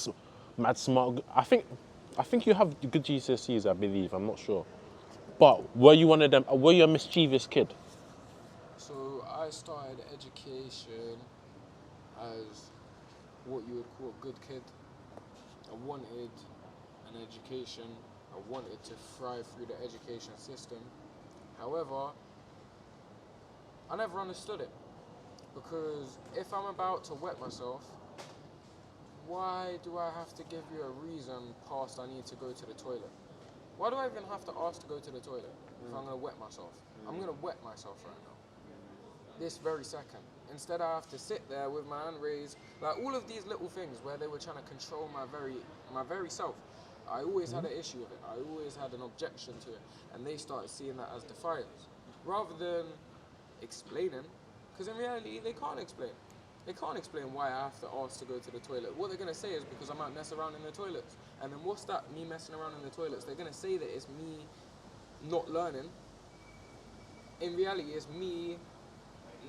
smart? I think you have good GCSEs, I believe. I'm not sure. But were you one of them? Were you a mischievous kid? So I started education as what you would call a good kid. I wanted an education. I wanted to thrive through the education system. However, I never understood it. Because if I'm about to wet myself, why do I have to give you a reason past I need to go to the toilet? Why do I even have to ask to go to the toilet if I'm going to wet myself? I'm going to wet myself right now. This very second. Instead I have to sit there with my hand raised, like all of these little things where they were trying to control my very self. I always had an issue with it. I always had an objection to it. And they started seeing that as defiance. Rather than explaining, because in reality, they can't explain. They can't explain why I have to ask to go to the toilet. What they're going to say is because I might mess around in the toilets. And then what's that, me messing around in the toilets? They're going to say that it's me not learning. In reality, it's me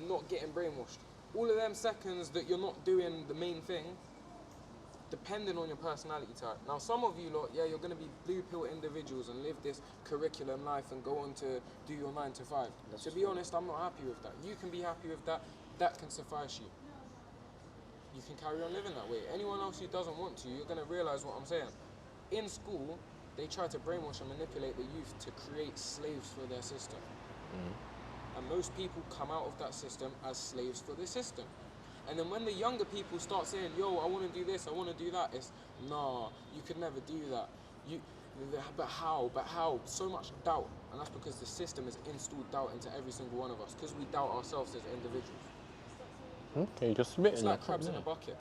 not getting brainwashed. All of them seconds that you're not doing the main thing, depending on your personality type. Now, some of you lot, yeah, you're going to be blue pill individuals and live this curriculum life and go on to do your 9 to 5. To be honest, I'm not happy with that. You can be happy with that. That can suffice you. You can carry on living that way. Anyone else who doesn't want to, you're going to realize what I'm saying. In school, they try to brainwash and manipulate the youth to create slaves for their system. And most people come out of that system as slaves for the system. And then when the younger people start saying, yo, I want to do this, I want to do that, it's, nah, you could never do that. But how? So much doubt. And that's because the system has installed doubt into every single one of us, because we doubt ourselves as individuals. Okay, you're spitting. It's like crabs in a bucket.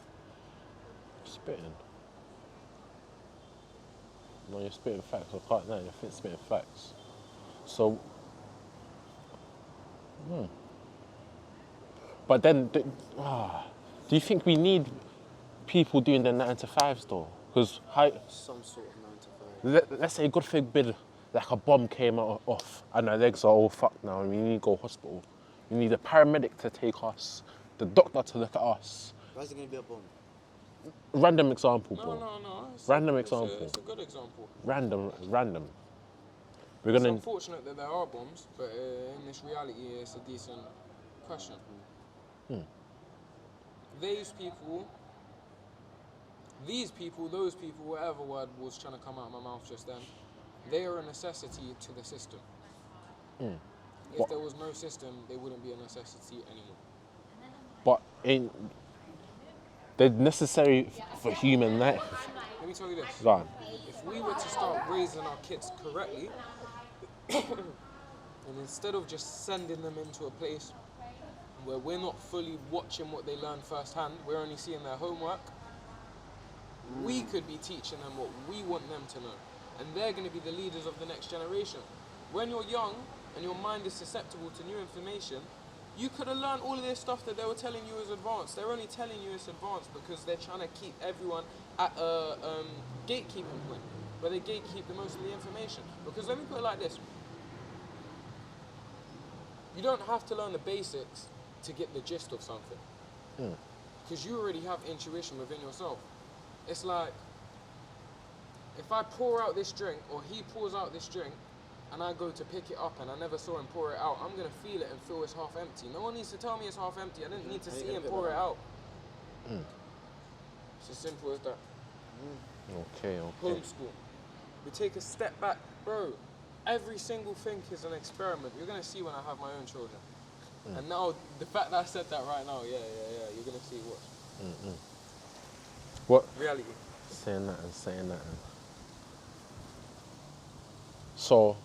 Spitting. No, you're spitting facts. I can't know. You're spitting facts. So, But then, do you think we need people doing the 9 to 5s though? Because some sort of 9 to 5. let's say, God forbid, like a bomb came off and our legs are all fucked now and we need to go to hospital. We need a paramedic to take us, the doctor to look at us. Why is it going to be a bomb? random example, No, bro. no. Random example. It's a good example. Random. We're It's gonna. unfortunate that there are bombs, but in this reality, it's a decent question. These people, those people, whatever word was trying to come out of my mouth just then, they are a necessity to the system. If there was no system, they wouldn't be a necessity anymore. But they're necessary for human life. Let me tell you this. Go on. If we were to start raising our kids correctly, and instead of just sending them into a place where we're not fully watching what they learn firsthand, we're only seeing their homework, we could be teaching them what we want them to know. And they're going to be the leaders of the next generation. When you're young and your mind is susceptible to new information, you could have learned all of this stuff that they were telling you is advanced. They're only telling you it's advanced because they're trying to keep everyone at a gatekeeping point, where they gatekeep the most of the information. Because let me put it like this. You don't have to learn the basics to get the gist of something. Because you already have intuition within yourself. It's like, if I pour out this drink, or he pours out this drink, and I go to pick it up and I never saw him pour it out, I'm going to feel it and feel it's half empty. No one needs to tell me it's half empty. I didn't need to see him pour it out. It's as simple as that. Okay. Homeschool. We take a step back. Bro, every single thing is an experiment. You're going to see when I have my own children. And now, the fact that I said that right now, yeah, you're going to see what. What? Reality. Saying that. So,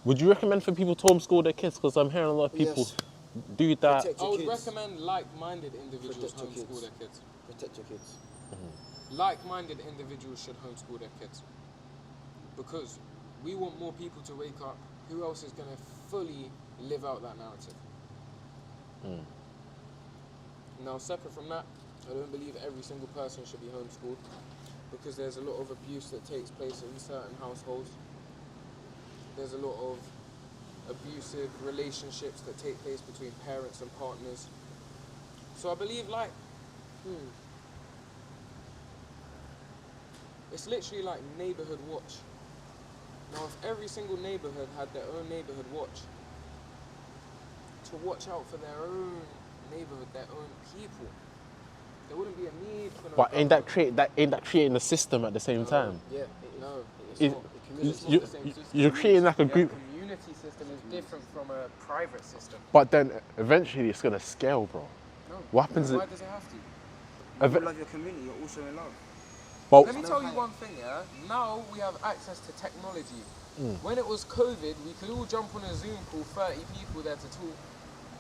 would you recommend for people to homeschool their kids? Because I'm hearing a lot of people do that. Protect I your would kids. recommend like-minded individuals Protect your homeschool kids. their kids. Protect your kids. Like-minded individuals should homeschool their kids. Because we want more people to wake up. Who else is going to fully live out that narrative? Now, separate from that, I don't believe every single person should be homeschooled, because there's a lot of abuse that takes place in certain households. There's a lot of abusive relationships that take place between parents and partners. So I believe, like, it's literally like neighborhood watch. Now, if every single neighborhood had their own neighborhood watch, to watch out for their own neighborhood, their own people, there wouldn't be a need for no But ain't that government. creating a system at the same time? Yeah. No, It's It- not. it's not You, the same system. you're creating like a Yeah, group, community system is different from a private system. but then eventually it's gonna scale, bro. No. What happens? Why does it have to? You love your community, you're also in love. But Let me tell you one thing, yeah? Now we have access to technology. When it was COVID, we could all jump on a Zoom call, 30 people there to talk.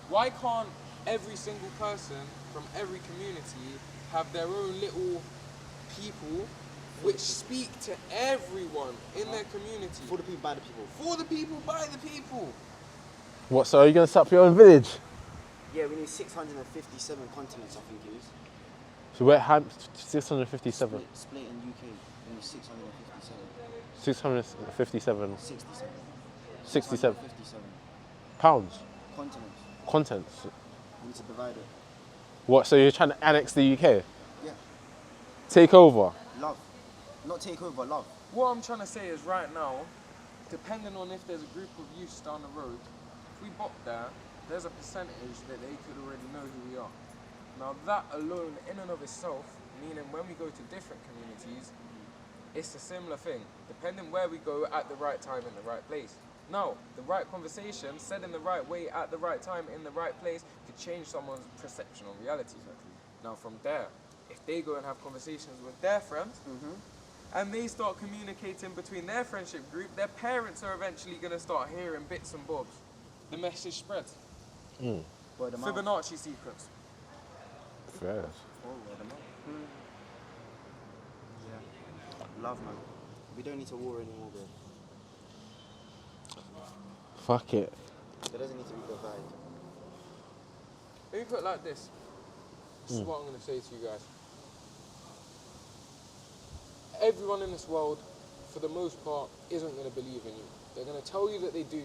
Why can't every single person from every community have their own little people which speak to everyone in their community? For the people, by the people. For the people, by the people. what? So are you gonna set up your own village? Yeah, we need 657 continents, I think it is. So we're 657. Split in UK, we need 657. 657. 67. 67 657 pounds. continents. Contents. We need to divide it. What? So you're trying to annex the UK? Yeah. Take over? Love. Not take over, love. What I'm trying to say is right now, depending on if there's a group of youths down the road, if we bop there, there's a percentage that they could already know who we are. Now that alone, in and of itself, meaning when we go to different communities, it's a similar thing. Depending where we go at the right time in the right place. Now, the right conversation, said in the right way, at the right time, in the right place, could change someone's perception on reality. Now from there, if they go and have conversations with their friends, and they start communicating between their friendship group, their parents are eventually going to start hearing bits and bobs. The message spreads. Word of mouth. Fibonacci sequence. Fair. Oh, word of mouth. Yeah. Love, man. We don't need to war anymore, bro. Fuck it. There doesn't need to be divide. Let me put it like this. This is what I'm going to say to you guys. Everyone in this world, for the most part, isn't going to believe in you. They're going to tell you that they do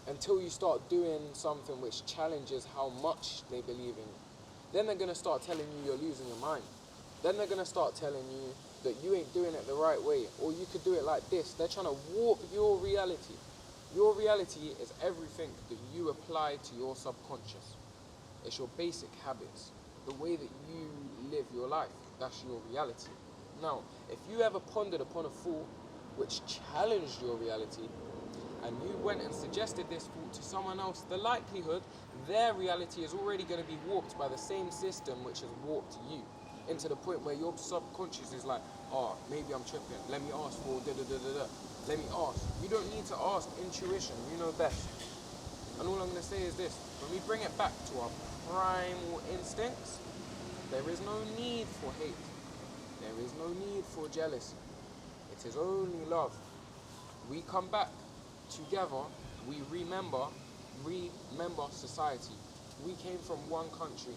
until you start doing something which challenges how much they believe in you. Then they're going to start telling you you're losing your mind. Then they're going to start telling you that you ain't doing it the right way, or you could do it like this. They're trying to warp your reality. Your reality is everything that you apply to your subconscious. It's your basic habits, the way that you live your life. That's your reality. Now, if you ever pondered upon a thought which challenged your reality, and you went and suggested this thought to someone else, the likelihood their reality is already going to be warped by the same system which has warped you, into the point where your subconscious is like, oh, maybe I'm tripping, let me ask for da-da-da-da-da. Let me ask. You don't need to ask. Intuition, you know best. And all I'm going to say is this. When we bring it back to our primal instincts, there is no need for hate. There is no need for jealousy. It is only love. We come back together. We remember society. We came from one country.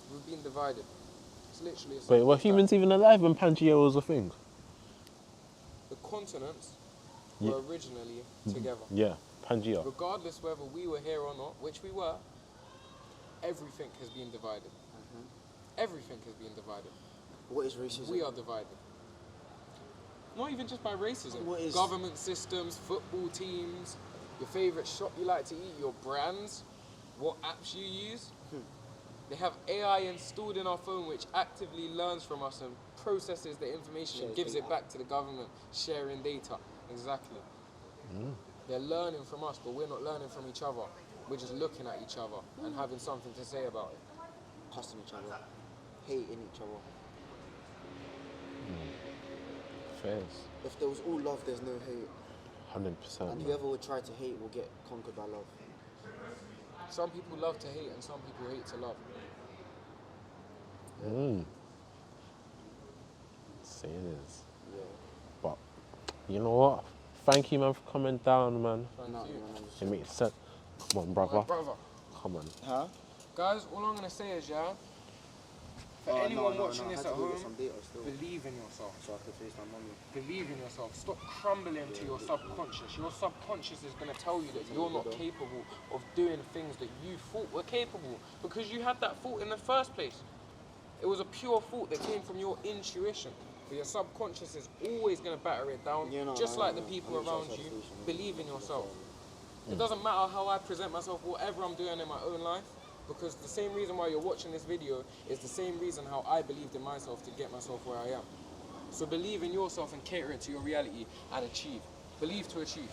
We've been divided. It's literally a Wait, were humans even alive when Pangea was a thing? The continents Yeah. were originally together. Yeah, Pangea. Regardless whether we were here or not, which we were, everything has been divided. Everything has been divided. What is racism? We are divided. Not even just by racism. What is- Government systems, football teams, your favourite shop you like to eat, your brands, what apps you use. They have AI installed in our phone which actively learns from us and processes the information and gives it back to the government, sharing data. Exactly. They're learning from us, but we're not learning from each other. We're just looking at each other and having something to say about it. Cussing each other, hating each other. Fairs. If there was all love, there's no hate. 100%. And whoever would try to hate will get conquered by love. Some people love to hate and some people hate to love. Say it is. Yeah. But, you know what? Thank you, man, for coming down, man. Thank No, you. It makes sense. Come on, brother. My brother. Come on. Huh? Guys, all I'm going to say is, yeah, for anyone watching this at home, believe in yourself. So I could face my mommy. Believe in yourself. Stop crumbling to your subconscious. Your subconscious is going to tell you that you're not capable of doing things that you thought were capable because you had that thought in the first place. It was a pure thought that came from your intuition. But your subconscious is always going to batter it down, just like the people around you. Believe in yourself. It doesn't matter how I present myself, whatever I'm doing in my own life, because the same reason why you're watching this video is the same reason how I believed in myself to get myself where I am. So believe in yourself and cater it to your reality and achieve. Believe to achieve.